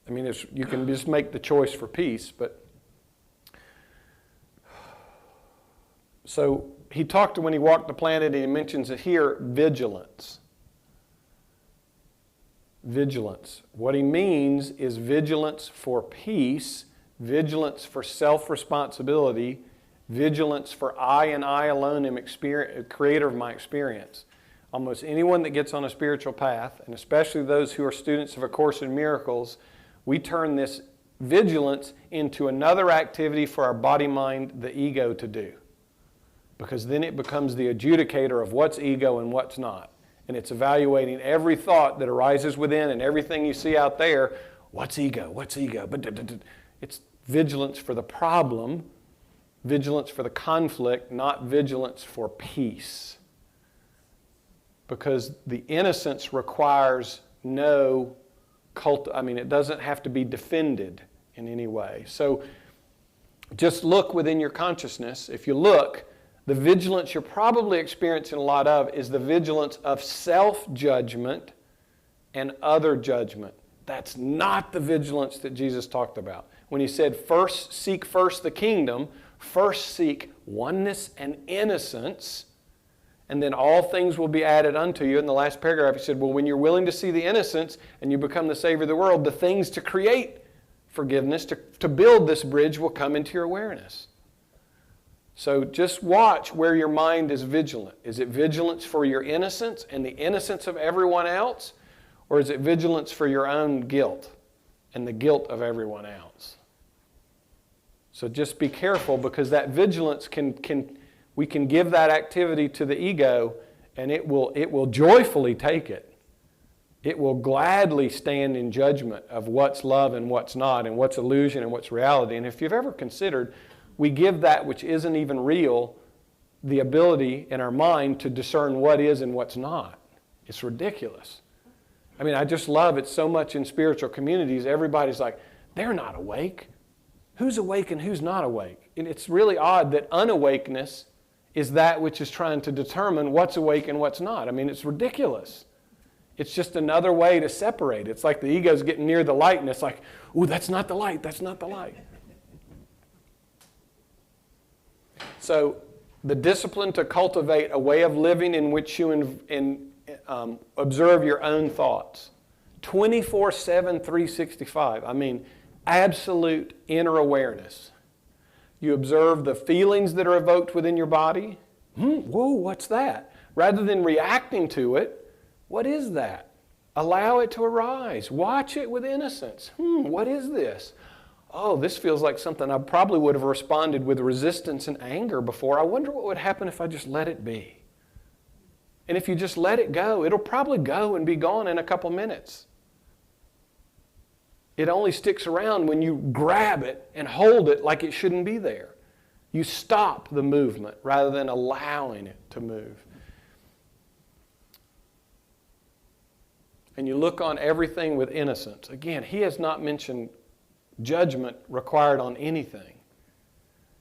I mean, you can just make the choice for peace. But so he talked when he walked the planet, and he mentions it here, vigilance. Vigilance. What he means is vigilance for peace, vigilance for self-responsibility, vigilance for I and I alone am creator of my experience. Almost anyone that gets on a spiritual path, and especially those who are students of A Course in Miracles, we turn this vigilance into another activity for our body, mind, the ego to do. Because then it becomes the adjudicator of what's ego and what's not. And it's evaluating every thought that arises within and everything you see out there. What's ego? What's ego? It's vigilance for the problem, vigilance for the conflict, not vigilance for peace. Because the innocence requires no it doesn't have to be defended in any way. So just look within your consciousness. If you look, the vigilance you're probably experiencing a lot of is the vigilance of self-judgment and other judgment. That's not the vigilance that Jesus talked about. When he said, seek first the kingdom, first seek oneness and innocence, and then all things will be added unto you. In the last paragraph, he said, well, when you're willing to see the innocence and you become the Savior of the world, the things to create forgiveness, to build this bridge will come into your awareness. So just watch where your mind is vigilant. Is it vigilance for your innocence and the innocence of everyone else? Or is it vigilance for your own guilt and the guilt of everyone else? So just be careful, because that vigilance we can give that activity to the ego, and it will joyfully take it. It will gladly stand in judgment of what's love and what's not, and what's illusion and what's reality. And if you've ever considered, we give that which isn't even real the ability in our mind to discern what is and what's not. It's ridiculous. I mean, I just love it so much in spiritual communities. Everybody's like, they're not awake. Who's awake and who's not awake? And it's really odd that unawakeness is that which is trying to determine what's awake and what's not. I mean, it's ridiculous. It's just another way to separate. It's like the ego's getting near the light, and it's like, ooh, that's not the light, that's not the light. So the discipline to cultivate a way of living in which you observe your own thoughts. 24/7, 365. I mean, absolute inner awareness. You observe the feelings that are evoked within your body. Whoa, what's that? Rather than reacting to it, what is that? Allow it to arise. Watch it with innocence. What is this? oh, this feels like something I probably would have responded with resistance and anger before. I wonder what would happen if I just let it be. And if you just let it go, it'll probably go and be gone in a couple minutes. It only sticks around when you grab it and hold it like it shouldn't be there. You stop the movement rather than allowing it to move. And you look on everything with innocence. Again, he has not mentioned judgment required on anything.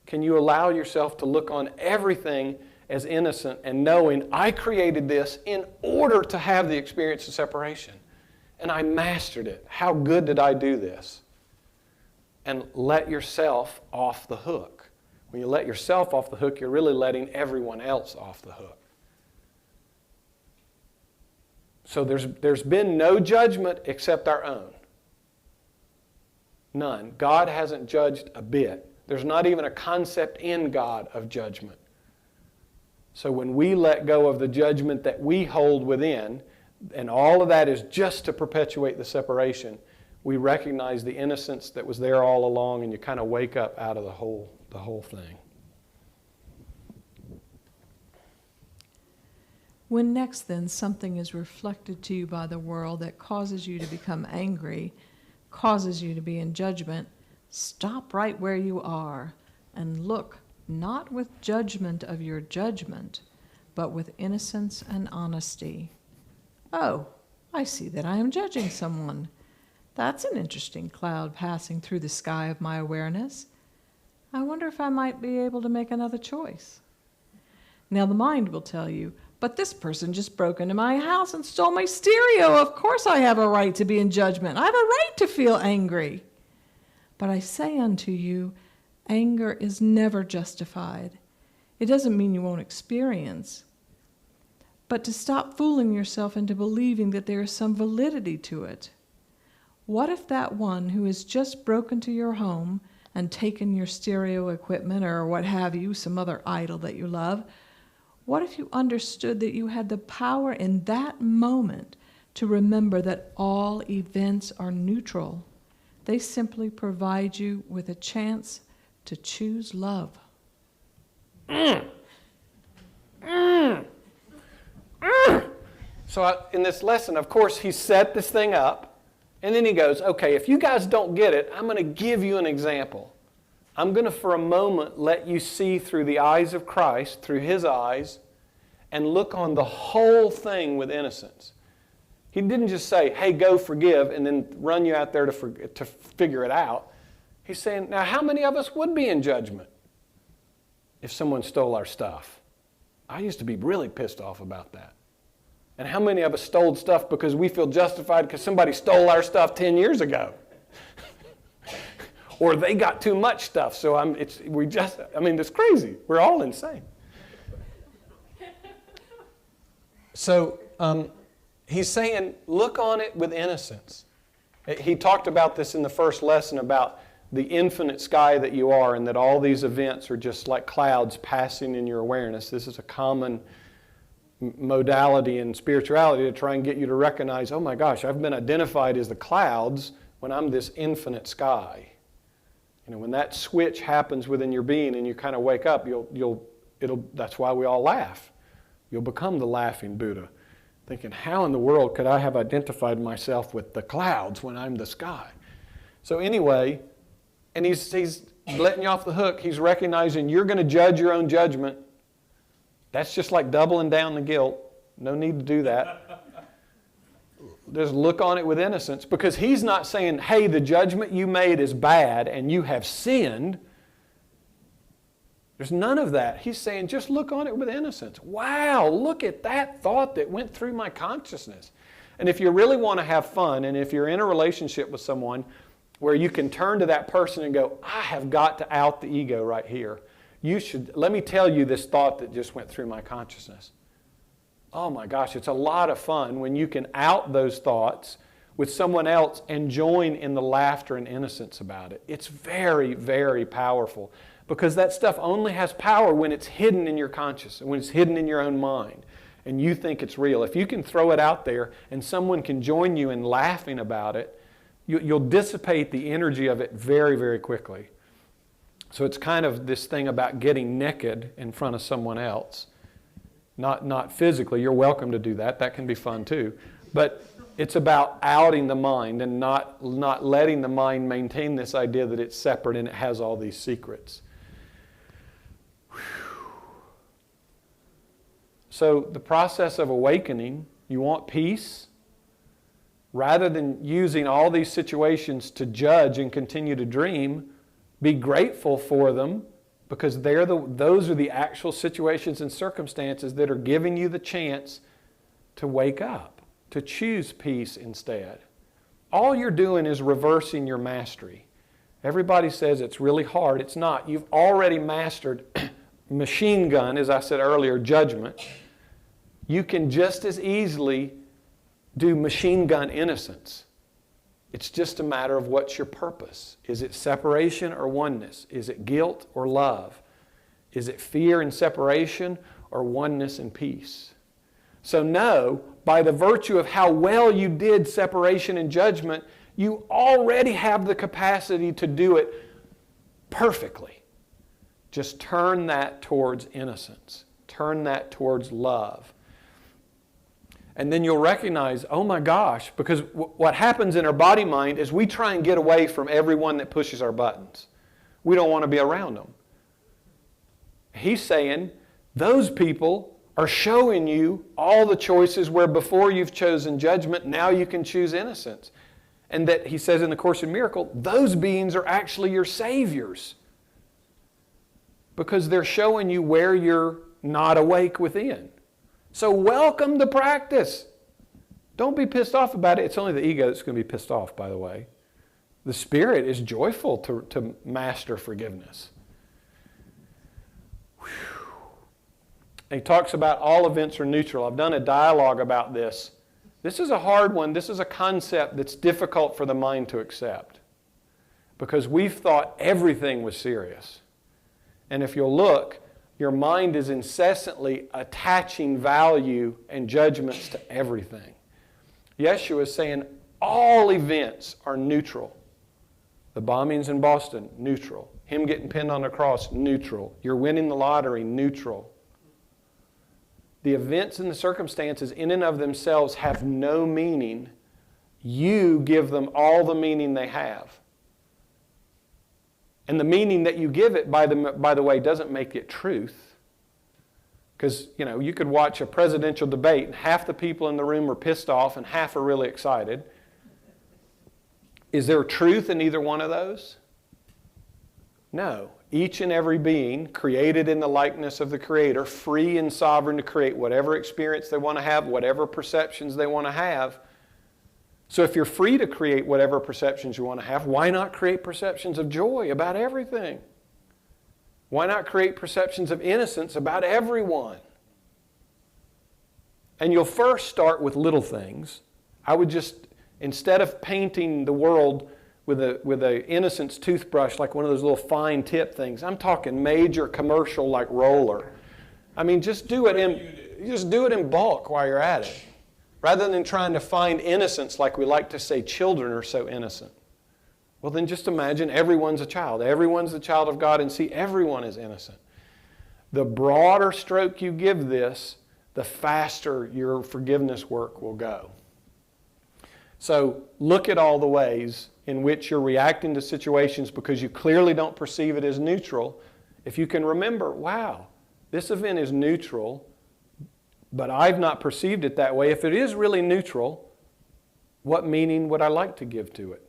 Can you allow yourself to look on everything as innocent and knowing I created this in order to have the experience of separation? And I mastered it. How good did I do this? And let yourself off the hook. When you let yourself off the hook, you're really letting everyone else off the hook. So there's been no judgment except our own. None. God hasn't judged a bit. There's not even a concept in God of judgment. So when we let go of the judgment that we hold within, and all of that is just to perpetuate the separation, we recognize the innocence that was there all along, and you kind of wake up out of the whole thing. When next then something is reflected to you by the world that causes you to become angry, causes you to be in judgment, stop right where you are and look not with judgment of your judgment, but with innocence and honesty. Oh, I see that I am judging someone. That's an interesting cloud passing through the sky of my awareness. I wonder if I might be able to make another choice. Now the mind will tell you, but this person just broke into my house and stole my stereo. Of course I have a right to be in judgment. I have a right to feel angry. But I say unto you, anger is never justified. It doesn't mean you won't experience. But to stop fooling yourself into believing that there is some validity to it. What if that one who has just broken to your home and taken your stereo equipment or what have you, some other idol that you love, what if you understood that you had the power in that moment to remember that all events are neutral? They simply provide you with a chance to choose love. So in this lesson, of course, he set this thing up, and then he goes, okay, if you guys don't get it, I'm going to give you an example. I'm going to, for a moment, let you see through the eyes of Christ, through his eyes, and look on the whole thing with innocence. He didn't just say, hey, go forgive, and then run you out there to figure it out. He's saying, now how many of us would be in judgment if someone stole our stuff? I used to be really pissed off about that. And how many of us stole stuff because we feel justified because somebody stole our stuff 10 years ago? Or they got too much stuff, so it's crazy. We're all insane. So he's saying, look on it with innocence. He talked about this in the first lesson about the infinite sky that you are and that all these events are just like clouds passing in your awareness. This is a common modality in spirituality to try and get you to recognize, oh my gosh, I've been identified as the clouds when I'm this infinite sky. You know, when that switch happens within your being and you kind of wake up, that's why we all laugh. You'll become the laughing Buddha, thinking, how in the world could I have identified myself with the clouds when I'm the sky? So anyway, and he's letting you off the hook. He's recognizing you're going to judge your own judgment. That's just like doubling down the guilt. No need to do that. Just look on it with innocence, because he's not saying, hey, the judgment you made is bad and you have sinned. There's none of that. He's saying, just look on it with innocence. Wow, look at that thought that went through my consciousness. And if you really want to have fun, and if you're in a relationship with someone where you can turn to that person and go, I have got to out the ego right here. Let me tell you this thought that just went through my consciousness. Oh my gosh, it's a lot of fun when you can out those thoughts with someone else and join in the laughter and innocence about it. It's very, very powerful, because that stuff only has power when it's hidden in your consciousness, when it's hidden in your own mind, and you think it's real. If you can throw it out there and someone can join you in laughing about it, you'll dissipate the energy of it very, very quickly. So it's kind of this thing about getting naked in front of someone else. Not physically. You're welcome to do that. That can be fun too. But it's about outing the mind and not letting the mind maintain this idea that it's separate and it has all these secrets. So the process of awakening, you want peace? Rather than using all these situations to judge and continue to dream, be grateful for them, because those are the actual situations and circumstances that are giving you the chance to wake up, to choose peace instead. All you're doing is reversing your mastery. Everybody says it's really hard. It's not. You've already mastered machine gun, as I said earlier, judgment. You can just as easily do machine gun innocence. It's just a matter of what's your purpose. Is it separation or oneness? Is it guilt or love? Is it fear and separation or oneness and peace? So know, by the virtue of how well you did separation and judgment, you already have the capacity to do it perfectly. Just turn that towards innocence. Turn that towards love. And then you'll recognize, oh my gosh, because what happens in our body mind is we try and get away from everyone that pushes our buttons. We don't want to be around them. He's saying those people are showing you all the choices where before you've chosen judgment, now you can choose innocence. And that he says in the Course in Miracles, those beings are actually your saviors. Because they're showing you where you're not awake within. So welcome the practice. Don't be pissed off about it. It's only the ego that's going to be pissed off, by the way. The spirit is joyful to master forgiveness. Whew. He talks about all events are neutral. I've done a dialogue about this. This is a hard one. This is a concept that's difficult for the mind to accept. Because we've thought everything was serious. And if you'll look, your mind is incessantly attaching value and judgments to everything. Jeshua is saying all events are neutral. The bombings in Boston, neutral. Him getting pinned on the cross, neutral. You're winning the lottery, neutral. The events and the circumstances in and of themselves have no meaning. You give them all the meaning they have. And the meaning that you give it, by the way, doesn't make it truth. Because, you could watch a presidential debate and half the people in the room are pissed off and half are really excited. Is there truth in either one of those? No. Each and every being created in the likeness of the Creator, free and sovereign to create whatever experience they want to have, whatever perceptions they want to have. So if you're free to create whatever perceptions you want to have, why not create perceptions of joy about everything? Why not create perceptions of innocence about everyone? And you'll first start with little things. I would just, instead of painting the world with a innocence toothbrush, like one of those little fine tip things, I'm talking major commercial like roller. I mean, just do it in bulk while you're at it. Rather than trying to find innocence like we like to say children are so innocent. Well, then just imagine everyone's a child. Everyone's the child of God and see everyone is innocent. The broader stroke you give this, the faster your forgiveness work will go. So look at all the ways in which you're reacting to situations because you clearly don't perceive it as neutral. If you can remember, wow, this event is neutral, but I've not perceived it that way. If it is really neutral, what meaning would I like to give to it?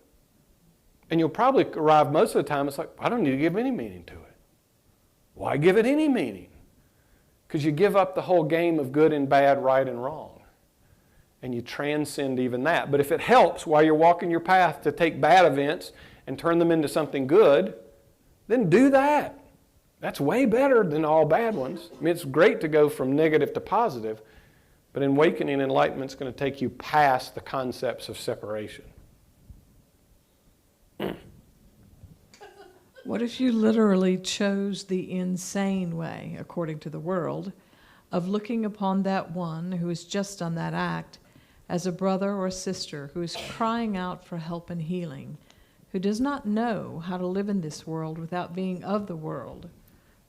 And you'll probably arrive most of the time, it's like, I don't need to give any meaning to it. Why give it any meaning? Because you give up the whole game of good and bad, right and wrong. And you transcend even that. But if it helps while you're walking your path to take bad events and turn them into something good, then do that. That's way better than all bad ones. I mean, it's great to go from negative to positive, but in awakening, enlightenment is going to take you past the concepts of separation. What if you literally chose the insane way, according to the world, of looking upon that one who has just done that act as a brother or sister who is crying out for help and healing, who does not know how to live in this world without being of the world,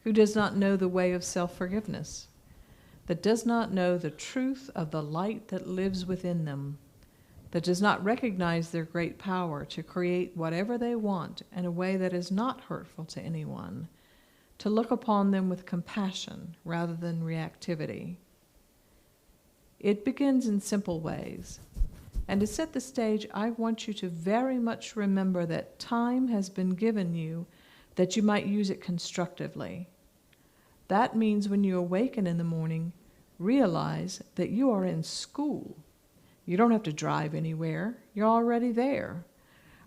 who does not know the way of self-forgiveness, that does not know the truth of the light that lives within them, that does not recognize their great power to create whatever they want in a way that is not hurtful to anyone, to look upon them with compassion rather than reactivity. It begins in simple ways. And to set the stage, I want you to very much remember that time has been given you that you might use it constructively. That means when you awaken in the morning, realize that you are in school. You don't have to drive anywhere. You're already there.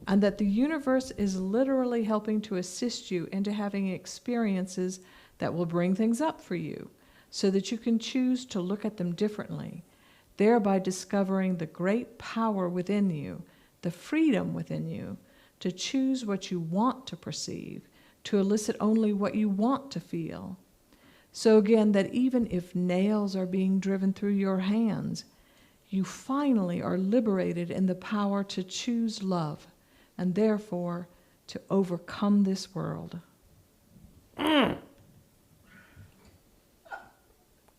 And that the universe is literally helping to assist you into having experiences that will bring things up for you so that you can choose to look at them differently, thereby discovering the great power within you, the freedom within you, to choose what you want to perceive, to elicit only what you want to feel. So again, that even if nails are being driven through your hands, you finally are liberated in the power to choose love, and therefore to overcome this world.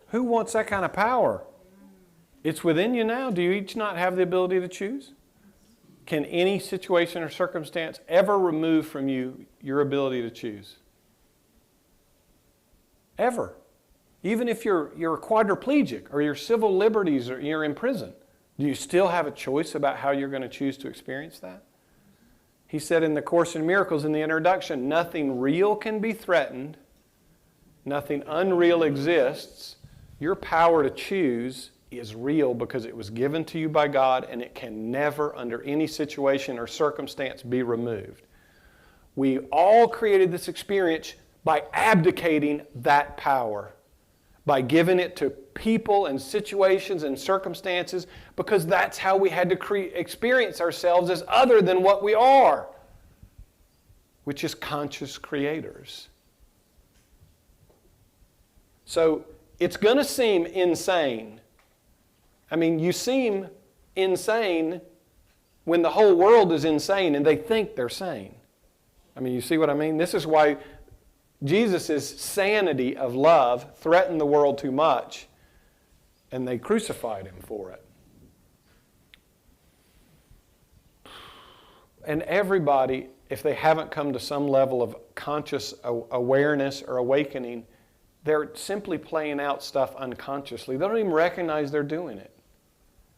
Who wants that kind of power? It's within you now. Do you each not have the ability to choose? Can any situation or circumstance ever remove from you your ability to choose? Ever. Even if you're a quadriplegic or your civil liberties or you're in prison, do you still have a choice about how you're going to choose to experience that? He said in the Course in Miracles in the introduction, nothing real can be threatened, nothing unreal exists. Your power to choose is real because it was given to you by God, and it can never, under any situation or circumstance, be removed. We all created this experience by abdicating that power, by giving it to people and situations and circumstances, because that's how we had to experience ourselves as other than what we are, which is conscious creators. So it's going to seem insane. I mean, you seem insane when the whole world is insane and they think they're sane. I mean, you see what I mean? This is why Jesus' sanity of love threatened the world too much, and they crucified him for it. And everybody, if they haven't come to some level of conscious awareness or awakening, they're simply playing out stuff unconsciously. They don't even recognize they're doing it.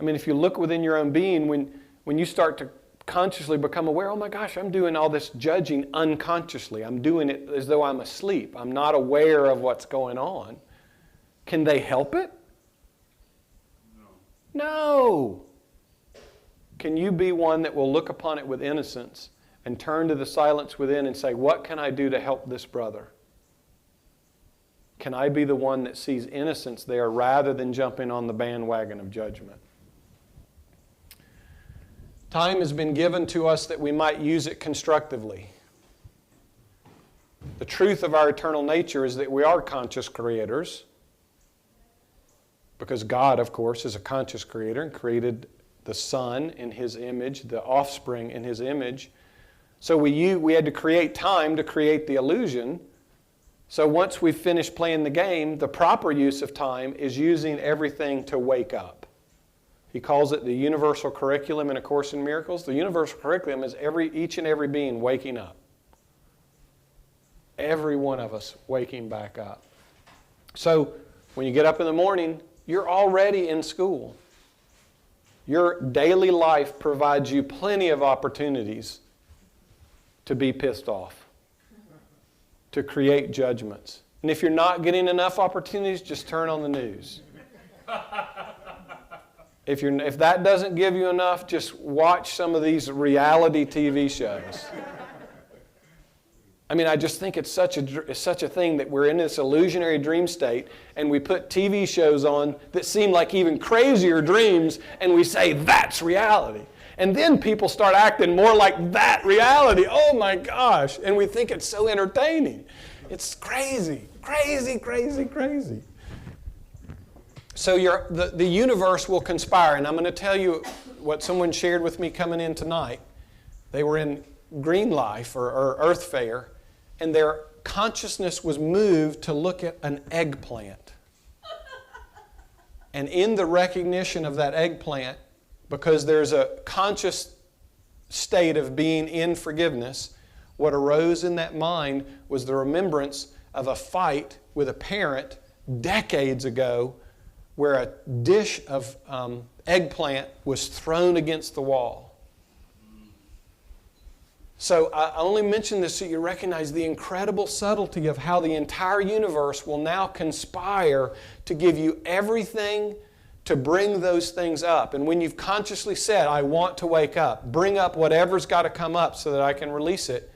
I mean, if you look within your own being, when you start to consciously become aware, oh my gosh, I'm doing all this judging unconsciously. I'm doing it as though I'm asleep. I'm not aware of what's going on. Can they help it? No. Can you be one that will look upon it with innocence and turn to the silence within and say, what can I do to help this brother? Can I be the one that sees innocence there rather than jumping on the bandwagon of judgment? Time has been given to us that we might use it constructively. The truth of our eternal nature is that we are conscious creators, because God, of course, is a conscious creator and created the Son in His image, the offspring in His image. So we had to create time to create the illusion. So once we've finished playing the game, the proper use of time is using everything to wake up. He calls it the universal curriculum in A Course in Miracles. The universal curriculum is each and every being waking up. Every one of us waking back up. So when you get up in the morning, you're already in school. Your daily life provides you plenty of opportunities to be pissed off, to create judgments. And if you're not getting enough opportunities, just turn on the news. If that doesn't give you enough, just watch some of these reality TV shows. I mean, I just think it's such a thing that we're in this illusionary dream state, and we put TV shows on that seem like even crazier dreams, and we say, that's reality. And then people start acting more like that reality. Oh my gosh. And we think it's so entertaining. It's crazy, crazy, crazy, crazy. So the universe will conspire, and I'm going to tell you what someone shared with me coming in tonight. They were in Green Life or Earth Fair, and their consciousness was moved to look at an eggplant. And in the recognition of that eggplant, because there's a conscious state of being in forgiveness, what arose in that mind was the remembrance of a fight with a parent decades ago where a dish of eggplant was thrown against the wall. So I only mention this so you recognize the incredible subtlety of how the entire universe will now conspire to give you everything to bring those things up. And when you've consciously said, I want to wake up, bring up whatever's got to come up so that I can release it.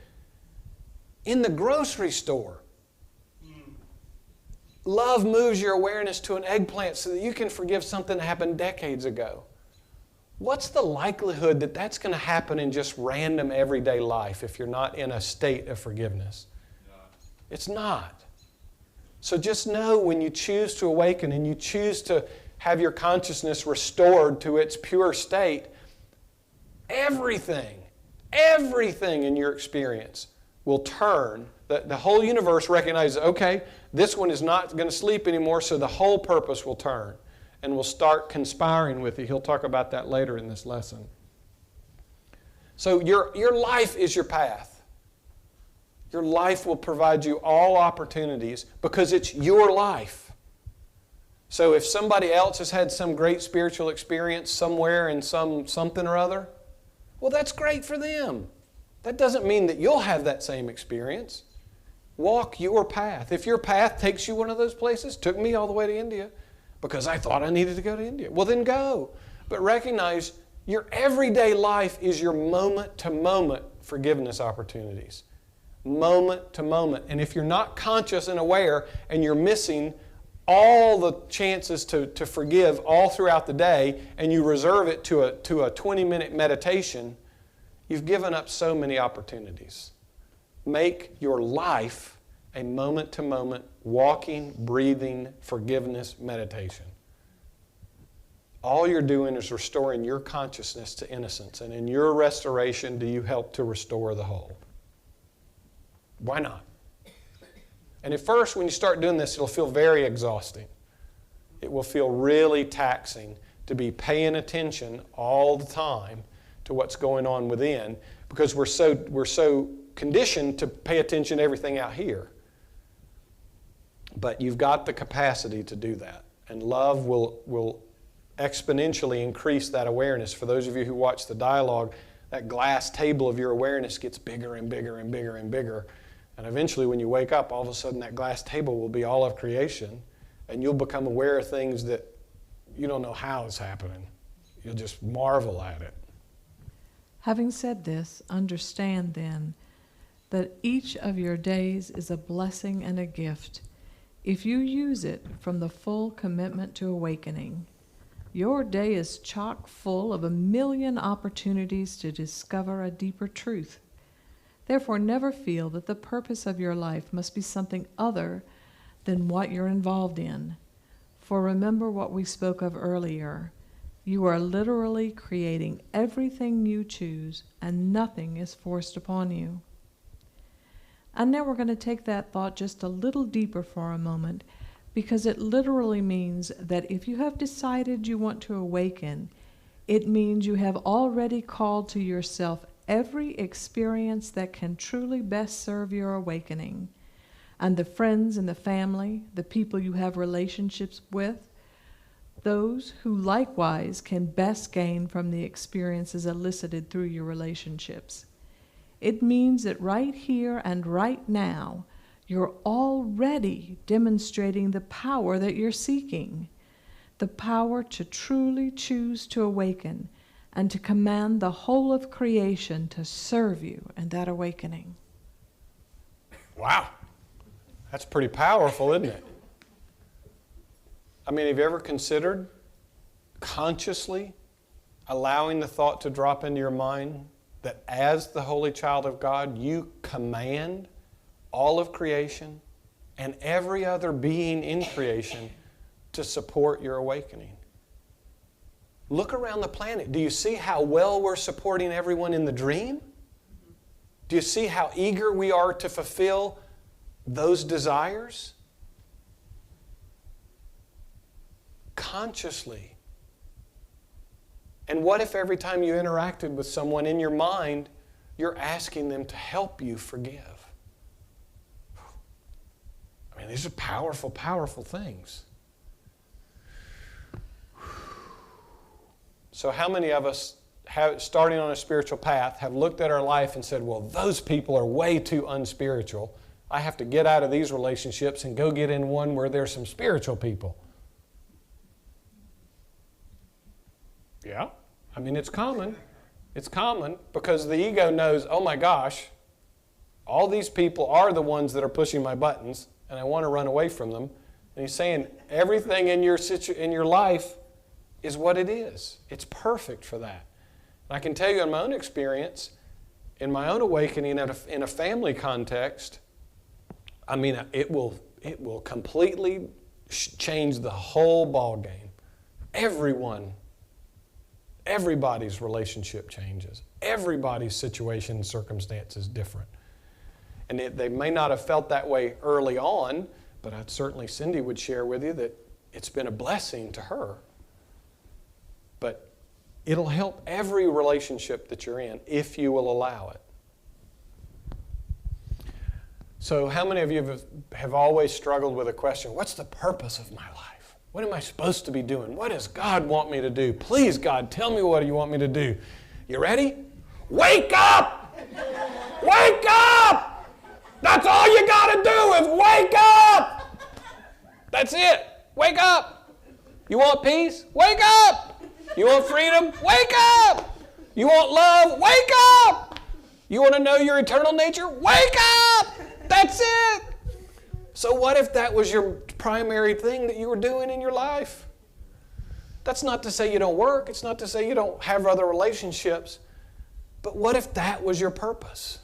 In the grocery store, love moves your awareness to an eggplant so that you can forgive something that happened decades ago. What's the likelihood that that's going to happen in just random everyday life if you're not in a state of forgiveness? It's not. So just know when you choose to awaken and you choose to have your consciousness restored to its pure state, everything in your experience will turn. The whole universe recognizes, okay, this one is not going to sleep anymore, so the whole purpose will turn and will start conspiring with you. He'll talk about that later in this lesson. So your life is your path. Your life will provide you all opportunities because it's your life. So if somebody else has had some great spiritual experience somewhere in something or other, well, that's great for them. That doesn't mean that you'll have that same experience. Walk your path. If your path takes you one of those places, took me all the way to India because I thought I needed to go to India, well then go. But recognize your everyday life is your moment-to-moment forgiveness opportunities. Moment to moment. And if you're not conscious and aware and you're missing all the chances to forgive all throughout the day and you reserve it to a 20-minute meditation, you've given up so many opportunities. Make your life a moment-to-moment, walking, breathing, forgiveness meditation. All you're doing is restoring your consciousness to innocence, and in your restoration do you help to restore the whole. Why not? And at first, when you start doing this, it'll feel very exhausting. It will feel really taxing to be paying attention all the time to what's going on within, because we're so conditioned to pay attention to everything out here. But you've got the capacity to do that. And love will exponentially increase that awareness. For those of you who watch the dialogue, that glass table of your awareness gets bigger and bigger and bigger and bigger. And eventually when you wake up, all of a sudden that glass table will be all of creation. And you'll become aware of things that you don't know how is happening. You'll just marvel at it. Having said this, understand then that each of your days is a blessing and a gift if you use it from the full commitment to awakening. Your day is chock full of 1,000,000 opportunities to discover a deeper truth. Therefore, never feel that the purpose of your life must be something other than what you're involved in. For remember what we spoke of earlier. You are literally creating everything you choose, and nothing is forced upon you. And now we're going to take that thought just a little deeper for a moment, because it literally means that if you have decided you want to awaken, it means you have already called to yourself every experience that can truly best serve your awakening. And the friends and the family, the people you have relationships with, those who likewise can best gain from the experiences elicited through your relationships. It means that right here and right now, you're already demonstrating the power that you're seeking, the power to truly choose to awaken and to command the whole of creation to serve you in that awakening. Wow. That's pretty powerful, isn't it? I mean, have you ever considered consciously allowing the thought to drop into your mind that as the holy child of God, you command all of creation and every other being in creation to support your awakening. Look around the planet. Do you see how well we're supporting everyone in the dream? Do you see how eager we are to fulfill those desires? Consciously. And what if every time you interacted with someone in your mind, you're asking them to help you forgive? I mean, these are powerful, powerful things. So how many of us, starting on a spiritual path, have looked at our life and said, well, those people are way too unspiritual. I have to get out of these relationships and go get in one where there's some spiritual people. Yeah, I mean, it's common. It's common because the ego knows, oh my gosh, all these people are the ones that are pushing my buttons, and I want to run away from them. And he's saying everything in your life is what it is. It's perfect for that. And I can tell you in my own experience, in my own awakening in a family context, I mean, it will completely change the whole ball game. Everybody's relationship changes. Everybody's situation and circumstance is different. And they may not have felt that way early on, but certainly Cindy would share with you that it's been a blessing to her. But it'll help every relationship that you're in if you will allow it. So how many of you have always struggled with a question, what's the purpose of my life? What am I supposed to be doing? What does God want me to do? Please, God, tell me what you want me to do. You ready? Wake up! Wake up! That's all you got to do is wake up! That's it. Wake up! You want peace? Wake up! You want freedom? Wake up! You want love? Wake up! You want to know your eternal nature? Wake up! That's it! So what if that was your primary thing that you were doing in your life? That's not to say you don't work. It's not to say you don't have other relationships. But what if that was your purpose?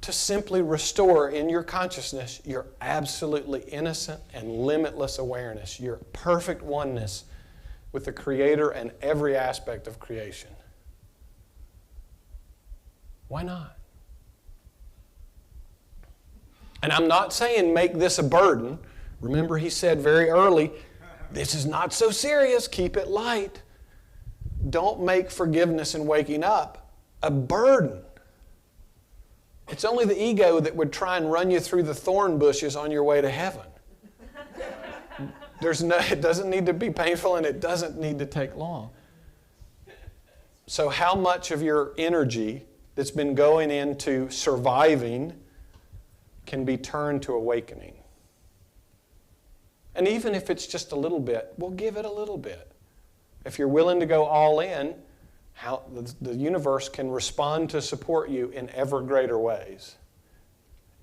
To simply restore in your consciousness your absolutely innocent and limitless awareness, your perfect oneness with the Creator and every aspect of creation. Why not? And I'm not saying make this a burden. Remember, he said very early, this is not so serious, keep it light. Don't make forgiveness and waking up a burden. It's only the ego that would try and run you through the thorn bushes on your way to heaven. It doesn't need to be painful and it doesn't need to take long. So how much of your energy that's been going into surviving can be turned to awakening? And even if it's just a little bit, we'll give it a little bit. If you're willing to go all in, how the universe can respond to support you in ever greater ways.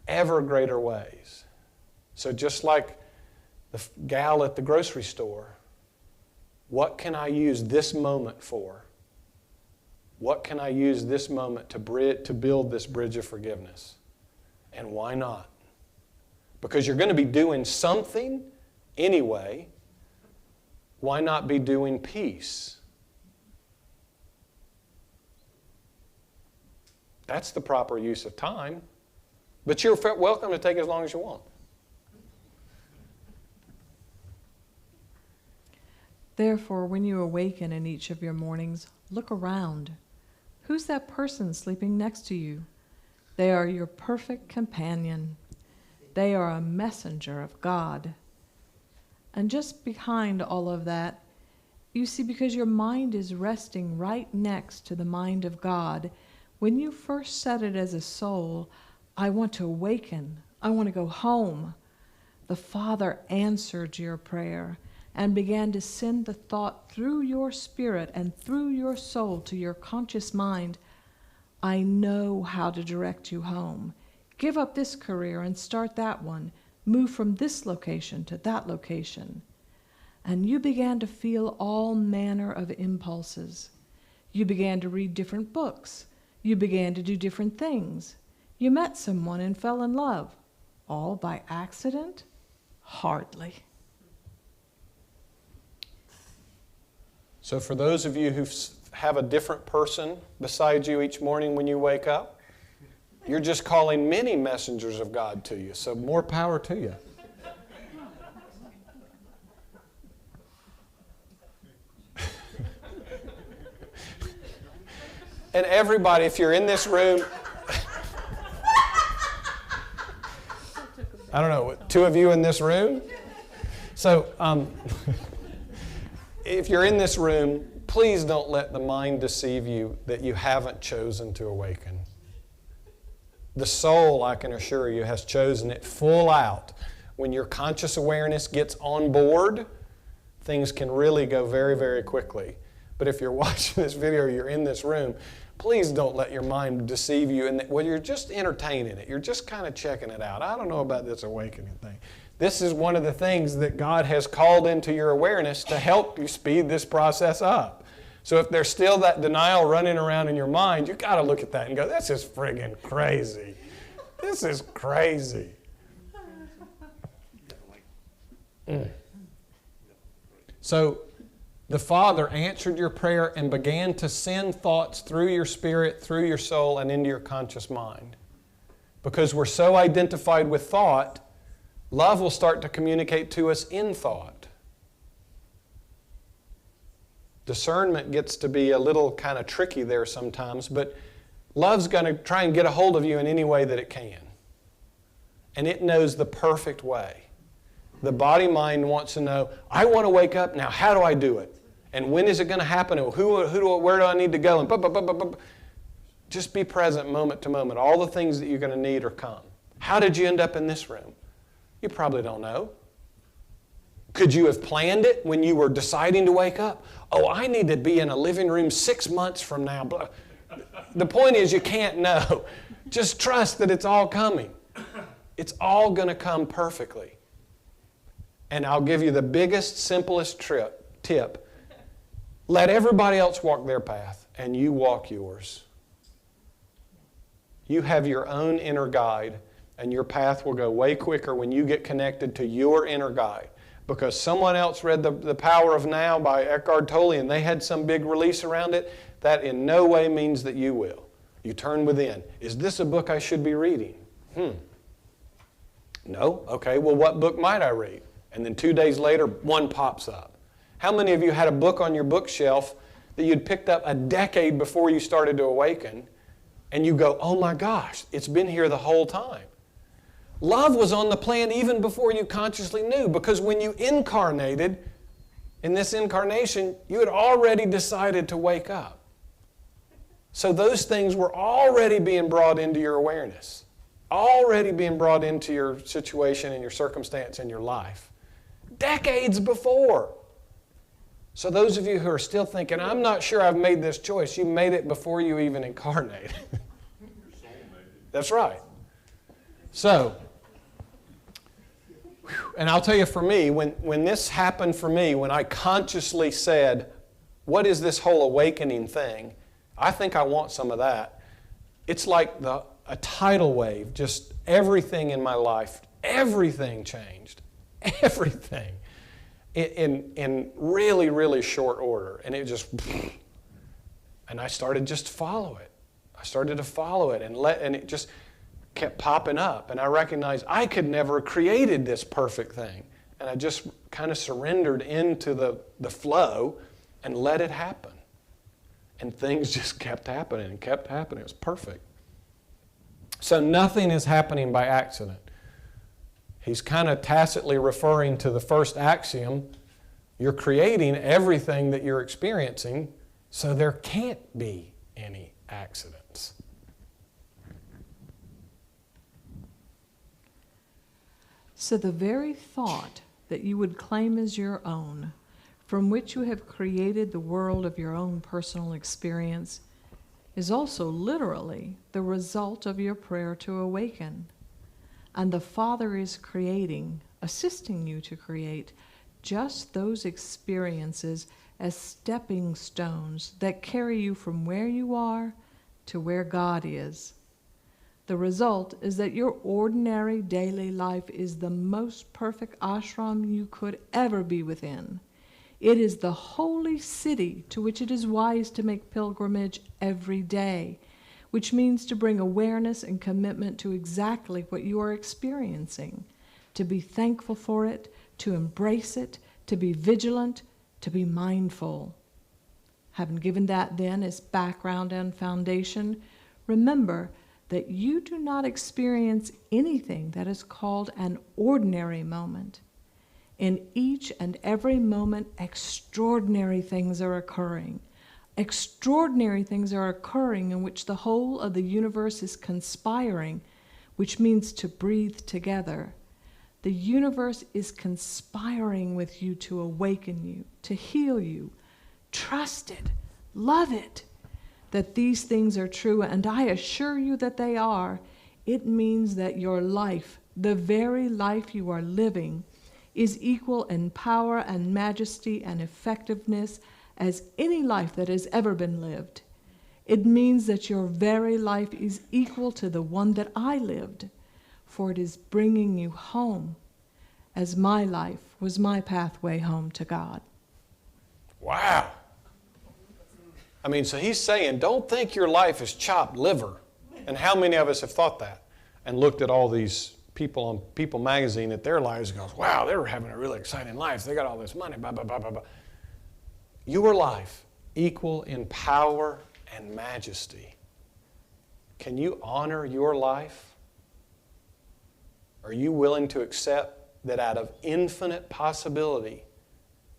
Ever greater ways. So just like the gal at the grocery store, what can I use this moment for? What can I use this moment to build this bridge of forgiveness? And why not? Because you're going to be doing something anyway. Why not be doing peace? That's the proper use of time. But you're welcome to take as long as you want. Therefore, when you awaken in each of your mornings, look around. Who's that person sleeping next to you? They are your perfect companion. They are a messenger of God. And just behind all of that, you see, because your mind is resting right next to the mind of God, when you first said it as a soul, I want to awaken, I want to go home, the Father answered your prayer and began to send the thought through your spirit and through your soul to your conscious mind, I know how to direct you home. Give up this career and start that one. Move from this location to that location. And you began to feel all manner of impulses. You began to read different books. You began to do different things. You met someone and fell in love. All by accident? Hardly. So for those of you who have a different person beside you each morning when you wake up, you're just calling many messengers of God to you. So more power to you. And everybody, if you're in this room, I don't know, 2 of you in this room? So, if you're in this room, please don't let the mind deceive you that you haven't chosen to awaken. The soul, I can assure you, has chosen it full out. When your conscious awareness gets on board, things can really go very, very quickly. But if you're watching this video, you're in this room, please don't let your mind deceive you. And well, you're just entertaining it. You're just kind of checking it out. I don't know about this awakening thing. This is one of the things that God has called into your awareness to help you speed this process up. So if there's still that denial running around in your mind, you've got to look at that and go, this is friggin' crazy. This is crazy. So the Father answered your prayer and began to send thoughts through your spirit, through your soul, and into your conscious mind. Because we're so identified with thought, love will start to communicate to us in thought. Discernment gets to be a little kind of tricky there sometimes, but love's going to try and get a hold of you in any way that it can. And it knows the perfect way. The body-mind wants to know, I want to wake up now, how do I do it? And when is it going to happen? And where do I need to go? And just be present moment to moment. All the things that you're going to need are come. How did you end up in this room? You probably don't know. Could you have planned it when you were deciding to wake up? Oh, I need to be in a living room 6 months from now. The point is you can't know. Just trust that it's all coming. It's all going to come perfectly. And I'll give you the biggest, simplest tip. Let everybody else walk their path, and you walk yours. You have your own inner guide, and your path will go way quicker when you get connected to your inner guide. Because someone else read The Power of Now by Eckhart Tolle, and they had some big release around it. That in no way means that you will. You turn within. Is this a book I should be reading? No? Okay, well, what book might I read? And then 2 days later, one pops up. How many of you had a book on your bookshelf that you'd picked up a decade before you started to awaken, and you go, oh my gosh, it's been here the whole time? Love was on the plan even before you consciously knew, because when you incarnated, in this incarnation, you had already decided to wake up. So those things were already being brought into your awareness, already being brought into your situation and your circumstance in your life, decades before. So those of you who are still thinking, I'm not sure I've made this choice, you made it before you even incarnated. That's right. So, and I'll tell you, for me, when this happened for me, when I consciously said, what is this whole awakening thing? I think I want some of that. It's like a tidal wave. Just everything in my life, everything changed. Everything. In really, really short order. And it just, and I started just to follow it. I started to follow it, and it just kept popping up. And I recognized I could never have created this perfect thing. And I just kind of surrendered into the flow and let it happen. And things just kept happening and kept happening. It was perfect. So nothing is happening by accident. He's kind of tacitly referring to the first axiom. You're creating everything that you're experiencing, so there can't be any accidents. So the very thought that you would claim as your own, from which you have created the world of your own personal experience, is also literally the result of your prayer to awaken. And the Father is creating, assisting you to create, just those experiences as stepping stones that carry you from where you are to where God is. The result is that your ordinary daily life is the most perfect ashram you could ever be within. It is the holy city to which it is wise to make pilgrimage every day, which means to bring awareness and commitment to exactly what you are experiencing, to be thankful for it, to embrace it, to be vigilant, to be mindful. Having given that then as background and foundation, remember that you do not experience anything that is called an ordinary moment. In each and every moment, extraordinary things are occurring. Extraordinary things are occurring in which the whole of the universe is conspiring, which means to breathe together. The universe is conspiring with you to awaken you, to heal you. Trust it, love it, that these things are true, and I assure you that they are. It means that your life, the very life you are living, is equal in power and majesty and effectiveness as any life that has ever been lived. It means that your very life is equal to the one that I lived, for it is bringing you home, as my life was my pathway home to God. Wow. I mean, so he's saying, don't think your life is chopped liver. And how many of us have thought that and looked at all these people on People magazine at their lives and goes, wow, they were having a really exciting life. They got all this money, blah, blah, blah, blah, blah. Your life, equal in power and majesty. Can you honor your life? Are you willing to accept that out of infinite possibility,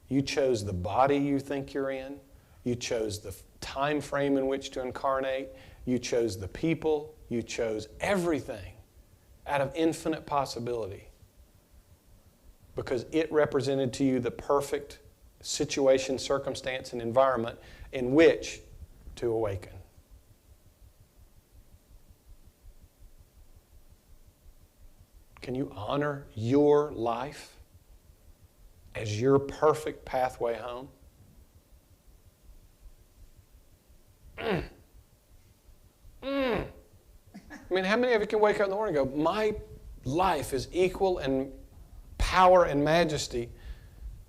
you chose the body you think you're in, you chose the time frame in which to incarnate, you chose the people, you chose everything out of infinite possibility because it represented to you the perfect situation, circumstance, and environment in which to awaken. Can you honor your life as your perfect pathway home? I mean, how many of you can wake up in the morning and go, my life is equal in power and majesty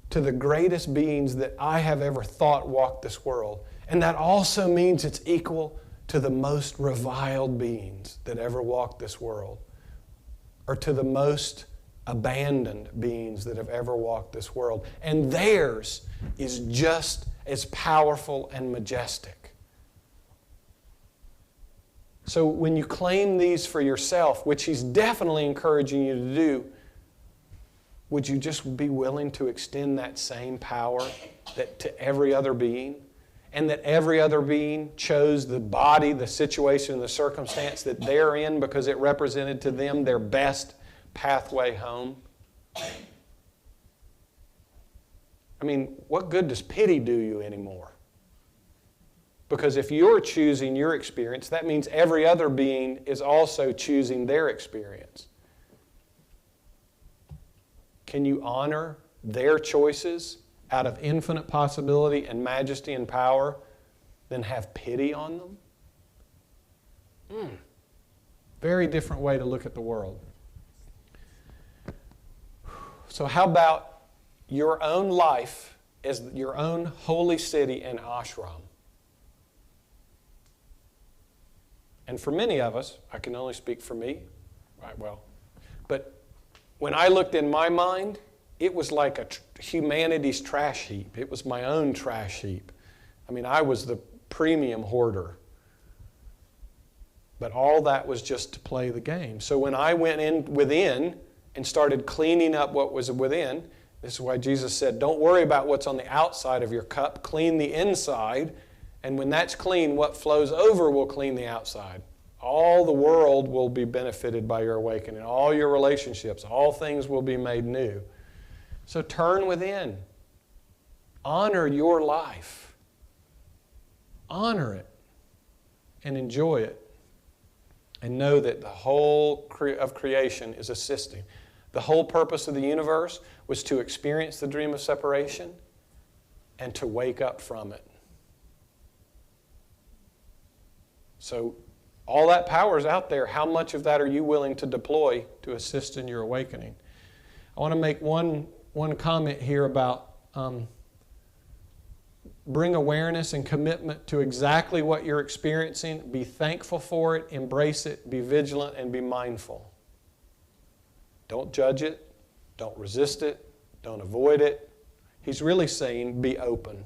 to the greatest beings that I have ever thought walked this world. And that also means it's equal to the most reviled beings that ever walked this world, or to the most abandoned beings that have ever walked this world. And theirs is just as powerful and majestic. So when you claim these for yourself, which he's definitely encouraging you to do, would you just be willing to extend that same power to every other being? And that every other being chose the body, the situation, the circumstance that they're in because it represented to them their best pathway home? I mean, what good does pity do you anymore? Because if you're choosing your experience, that means every other being is also choosing their experience. Can you honor their choices out of infinite possibility and majesty and power, then have pity on them? Very different way to look at the world. So how about your own life as your own holy city and ashram? And for many of us, I can only speak for me, right? Well, but when I looked in my mind, it was like a humanity's trash heap. It was my own trash heap. I mean, I was the premium hoarder. But all that was just to play the game. So when I went in within and started cleaning up what was within, this is why Jesus said, don't worry about what's on the outside of your cup, clean the inside. And when that's clean, what flows over will clean the outside. All the world will be benefited by your awakening. All your relationships, all things will be made new. So turn within. Honor your life. Honor it and enjoy it. And know that the whole of creation is assisting. The whole purpose of the universe was to experience the dream of separation and to wake up from it. So all that power is out there. How much of that are you willing to deploy to assist in your awakening? I want to make one comment here about bring awareness and commitment to exactly what you're experiencing. Be thankful for it, embrace it, be vigilant, and be mindful. Don't judge it, don't resist it, don't avoid it. He's really saying be open.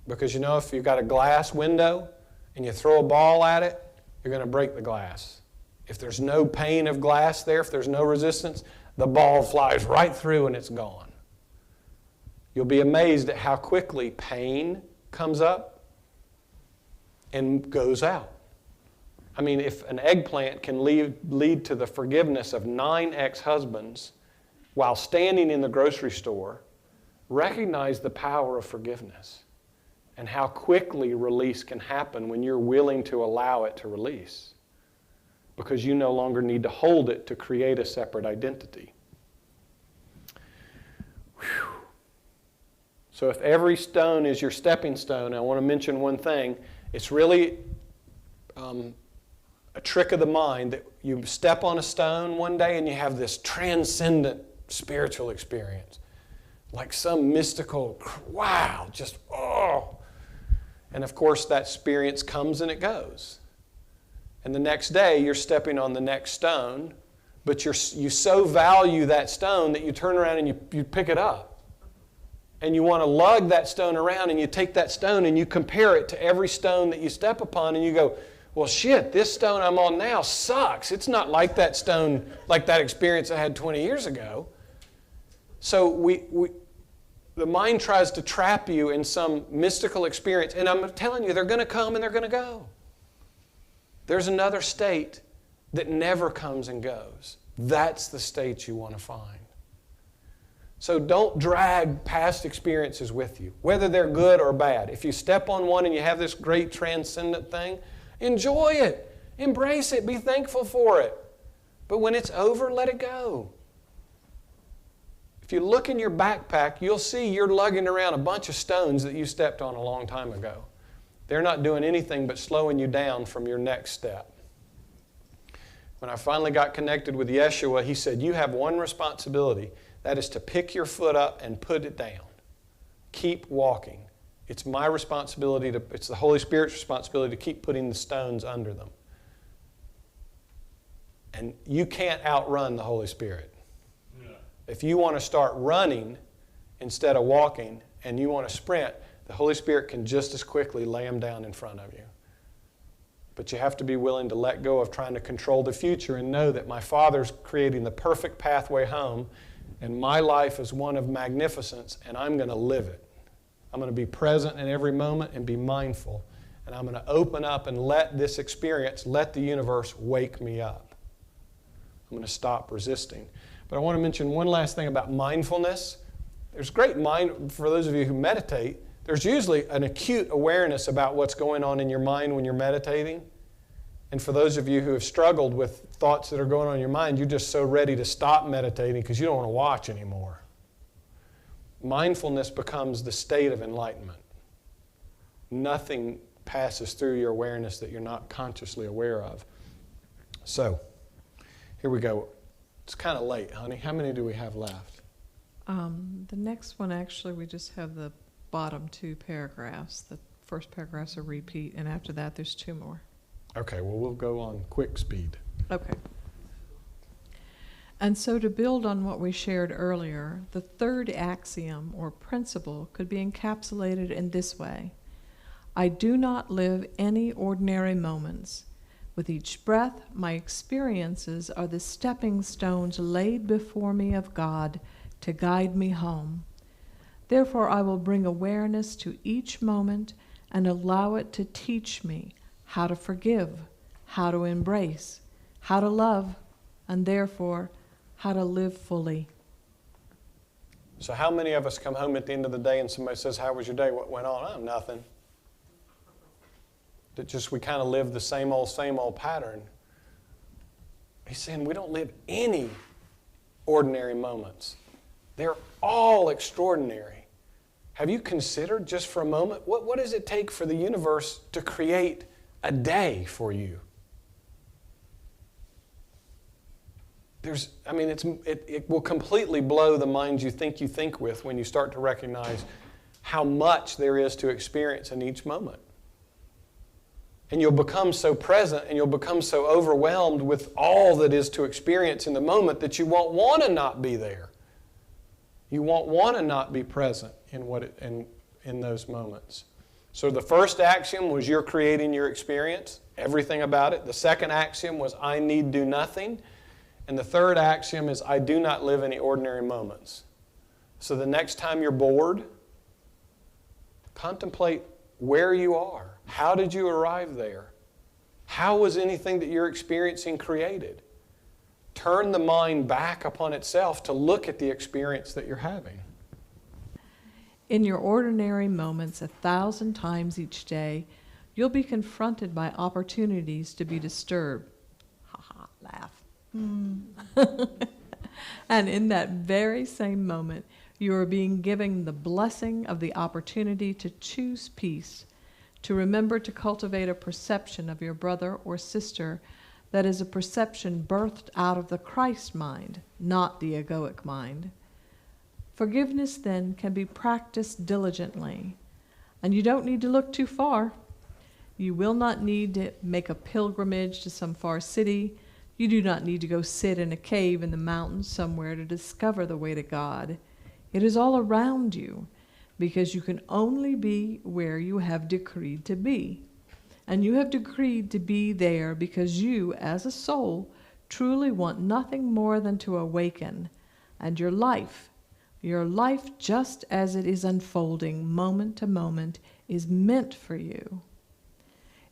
Because if you've got a glass window and you throw a ball at it, you're going to break the glass. If there's no pane of glass there, if there's no resistance, the ball flies right through and it's gone. You'll be amazed at how quickly pain comes up and goes out. I mean, if an eggplant can lead to the forgiveness of 9 ex-husbands while standing in the grocery store, recognize the power of forgiveness and how quickly release can happen when you're willing to allow it to release, because you no longer need to hold it to create a separate identity. Whew. So if every stone is your stepping stone, I want to mention one thing. It's really a trick of the mind that you step on a stone one day and you have this transcendent spiritual experience. Like some mystical, wow, just, oh. And of course that experience comes and it goes. And the next day you're stepping on the next stone, but you so value that stone that you turn around and you pick it up. And you want to lug that stone around, and you take that stone and you compare it to every stone that you step upon, and you go, well, shit, this stone I'm on now sucks. It's not like that stone, like that experience I had 20 years ago. So the mind tries to trap you in some mystical experience, and I'm telling you, they're going to come and they're going to go. There's another state that never comes and goes. That's the state you want to find. So don't drag past experiences with you, whether they're good or bad. If you step on one and you have this great transcendent thing, enjoy it, embrace it, be thankful for it. But when it's over, let it go. If you look in your backpack, you'll see you're lugging around a bunch of stones that you stepped on a long time ago. They're not doing anything but slowing you down from your next step. When I finally got connected with Jeshua, he said, you have one responsibility. That is to pick your foot up and put it down. Keep walking. It's my responsibility, it's the Holy Spirit's responsibility to keep putting the stones under them. And you can't outrun the Holy Spirit. No. If you want to start running instead of walking and you want to sprint, the Holy Spirit can just as quickly lay them down in front of you. But you have to be willing to let go of trying to control the future and know that my Father's creating the perfect pathway home, and my life is one of magnificence, and I'm going to live it. I'm going to be present in every moment and be mindful. And I'm going to open up and let this experience, let the universe wake me up. I'm going to stop resisting. But I want to mention one last thing about mindfulness. There's great mind, for those of you who meditate, there's usually an acute awareness about what's going on in your mind when you're meditating. And for those of you who have struggled with thoughts that are going on in your mind, you're just so ready to stop meditating because you don't want to watch anymore. Mindfulness becomes the state of enlightenment. Nothing passes through your awareness that you're not consciously aware of. So, here we go. It's kind of late, honey. How many do we have left? The next one, actually, we just have the bottom 2 paragraphs. The first paragraph's a repeat, and after that, there's 2 more. Okay, well, we'll go on quick speed. Okay. And so to build on what we shared earlier, the third axiom or principle could be encapsulated in this way. I do not live any ordinary moments. With each breath, my experiences are the stepping stones laid before me of God to guide me home. Therefore, I will bring awareness to each moment and allow it to teach me how to forgive, how to embrace, how to love, and therefore, how to live fully. So how many of us come home at the end of the day and somebody says, how was your day? What went on? Oh, nothing. That just we kind of live the same old pattern. He's saying we don't live any ordinary moments. They're all extraordinary. Have you considered just for a moment, what does it take for the universe to create a day for you? It will completely blow the mind you think with when you start to recognize how much there is to experience in each moment. And you'll become so present and you'll become so overwhelmed with all that is to experience in the moment that you won't want to not be there. You won't want to not be present in those moments. So the first axiom was you're creating your experience, everything about it. The second axiom was I need do nothing. And the third axiom is I do not live any ordinary moments. So the next time you're bored, contemplate where you are. How did you arrive there? How was anything that you're experiencing created? Turn the mind back upon itself to look at the experience that you're having. In your ordinary moments 1,000 times each day, you'll be confronted by opportunities to be disturbed. Ha ha, laugh. And in that very same moment, you are being given the blessing of the opportunity to choose peace, to remember to cultivate a perception of your brother or sister that is a perception birthed out of the Christ mind, not the egoic mind. Forgiveness then can be practiced diligently, and you don't need to look too far. You will not need to make a pilgrimage to some far city. You do not need to go sit in a cave in the mountains somewhere to discover the way to God. It is all around you, because you can only be where you have decreed to be. And you have decreed to be there because you, as a soul, truly want nothing more than to awaken. And your life just as it is unfolding moment to moment, is meant for you.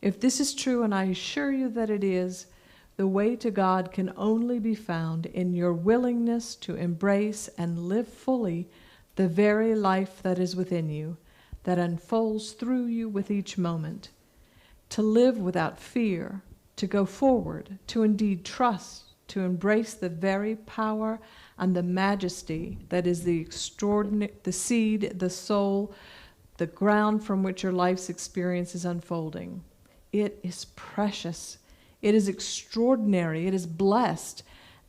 If this is true, and I assure you that it is, the way to God can only be found in your willingness to embrace and live fully the very life that is within you, that unfolds through you with each moment. To live without fear, to go forward, to indeed trust, to embrace the very power and the majesty that is the seed, the soul, the ground from which your life's experience is unfolding. It is precious. It is extraordinary. It is blessed.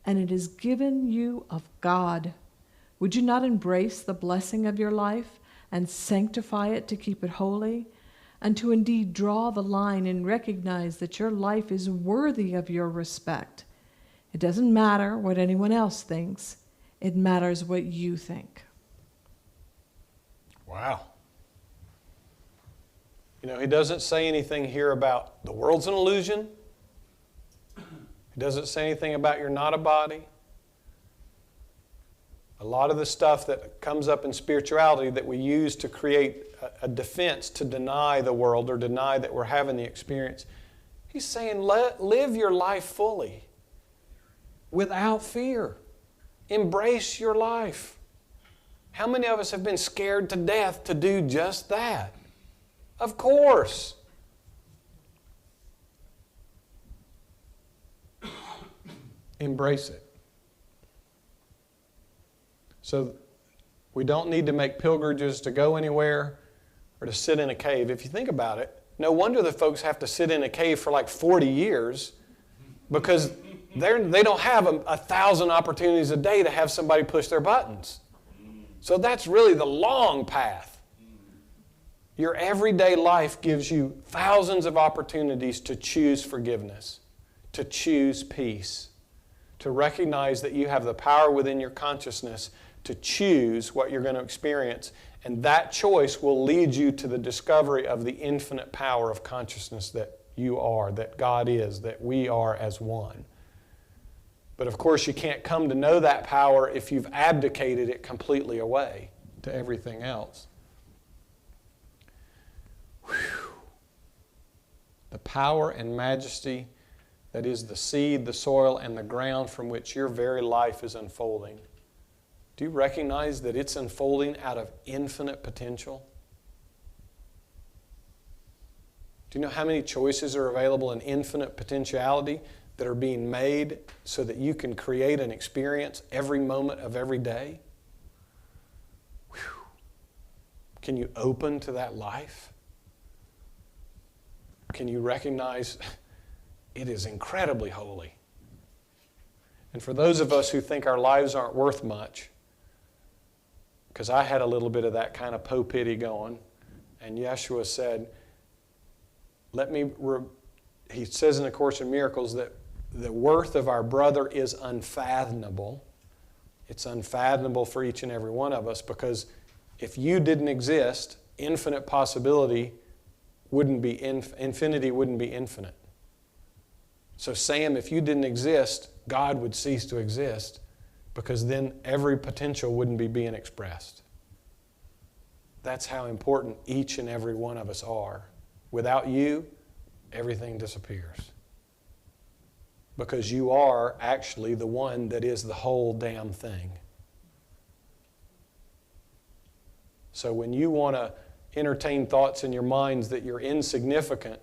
And it is given you of God. Would you not embrace the blessing of your life and sanctify it to keep it holy? And to indeed draw the line and recognize that your life is worthy of your respect. It doesn't matter what anyone else thinks. It matters what you think. Wow. You know, he doesn't say anything here about the world's an illusion. He doesn't say anything about you're not a body. A lot of the stuff that comes up in spirituality that we use to create a defense to deny the world or deny that we're having the experience, he's saying live your life fully without fear. Embrace your life. How many of us have been scared to death to do just that? Of course. Embrace it. So we don't need to make pilgrimages to go anywhere or to sit in a cave. If you think about it, no wonder the folks have to sit in a cave for like 40 years because they don't have 1,000 opportunities a day to have somebody push their buttons. So that's really the long path. Your everyday life gives you thousands of opportunities to choose forgiveness, to choose peace, to recognize that you have the power within your consciousness to choose what you're going to experience. And that choice will lead you to the discovery of the infinite power of consciousness that you are, that God is, that we are as one. But of course, you can't come to know that power if you've abdicated it completely away to everything else. Whew. The power and majesty that is the seed, the soil, and the ground from which your very life is unfolding. Do you recognize that it's unfolding out of infinite potential? Do you know how many choices are available in infinite potentiality that are being made so that you can create an experience every moment of every day? Whew. Can you open to that life? Can you recognize it is incredibly holy? And for those of us who think our lives aren't worth much, Because I had a little bit of that kind of po-pity going. And Jeshua said, he says in the Course in Miracles that the worth of our brother is unfathomable. It's unfathomable for each and every one of us, because if you didn't exist, infinite possibility wouldn't be infinity wouldn't be infinite. So Sam, if you didn't exist, God would cease to exist, because then every potential wouldn't be being expressed. That's how important each and every one of us are. Without you, everything disappears. Because you are actually the one that is the whole damn thing. So when you want to entertain thoughts in your minds that you're insignificant,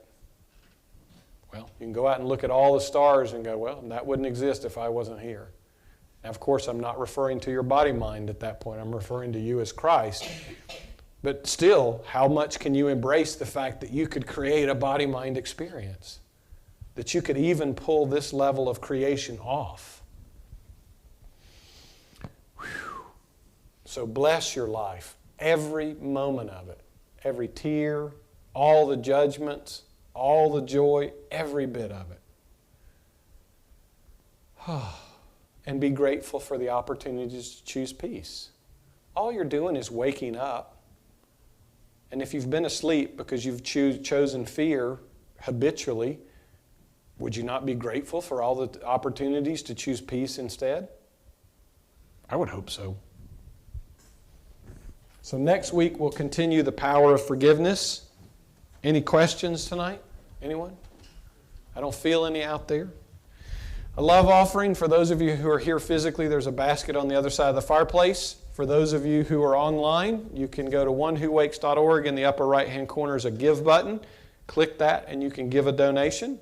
well, you can go out and look at all the stars and go, well, that wouldn't exist if I wasn't here. Now, of course, I'm not referring to your body mind at that point. I'm referring to you as Christ. But still, how much can you embrace the fact that you could create a body-mind experience? That you could even pull this level of creation off? Whew. So bless your life, every moment of it, every tear, all the judgments, all the joy, every bit of it. And be grateful for the opportunities to choose peace. All you're doing is waking up. And if you've been asleep because you've chosen fear habitually, would you not be grateful for all the opportunities to choose peace instead? I would hope so. So next week we'll continue the power of forgiveness. Any questions tonight? Anyone? I don't feel any out there. A love offering for those of you who are here physically. There's a basket on the other side of the fireplace. For those of you who are online, you can go to onewhowakes.org. In the upper right-hand corner is a Give button. Click that and you can give a donation.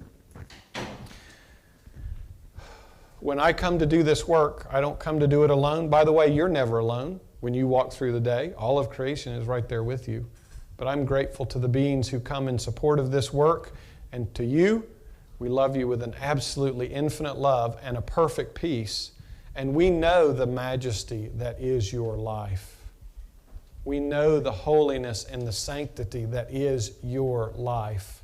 When I come to do this work, I don't come to do it alone. By the way, you're never alone when you walk through the day. All of creation is right there with you. But I'm grateful to the beings who come in support of this work. And to you, we love you with an absolutely infinite love and a perfect peace. And we know the majesty that is your life. We know the holiness and the sanctity that is your life.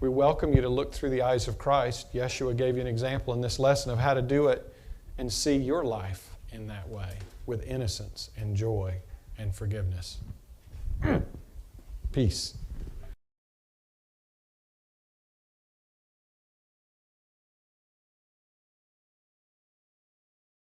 We welcome you to look through the eyes of Christ. Jeshua gave you an example in this lesson of how to do it and see your life in that way, with innocence and joy and forgiveness. Peace.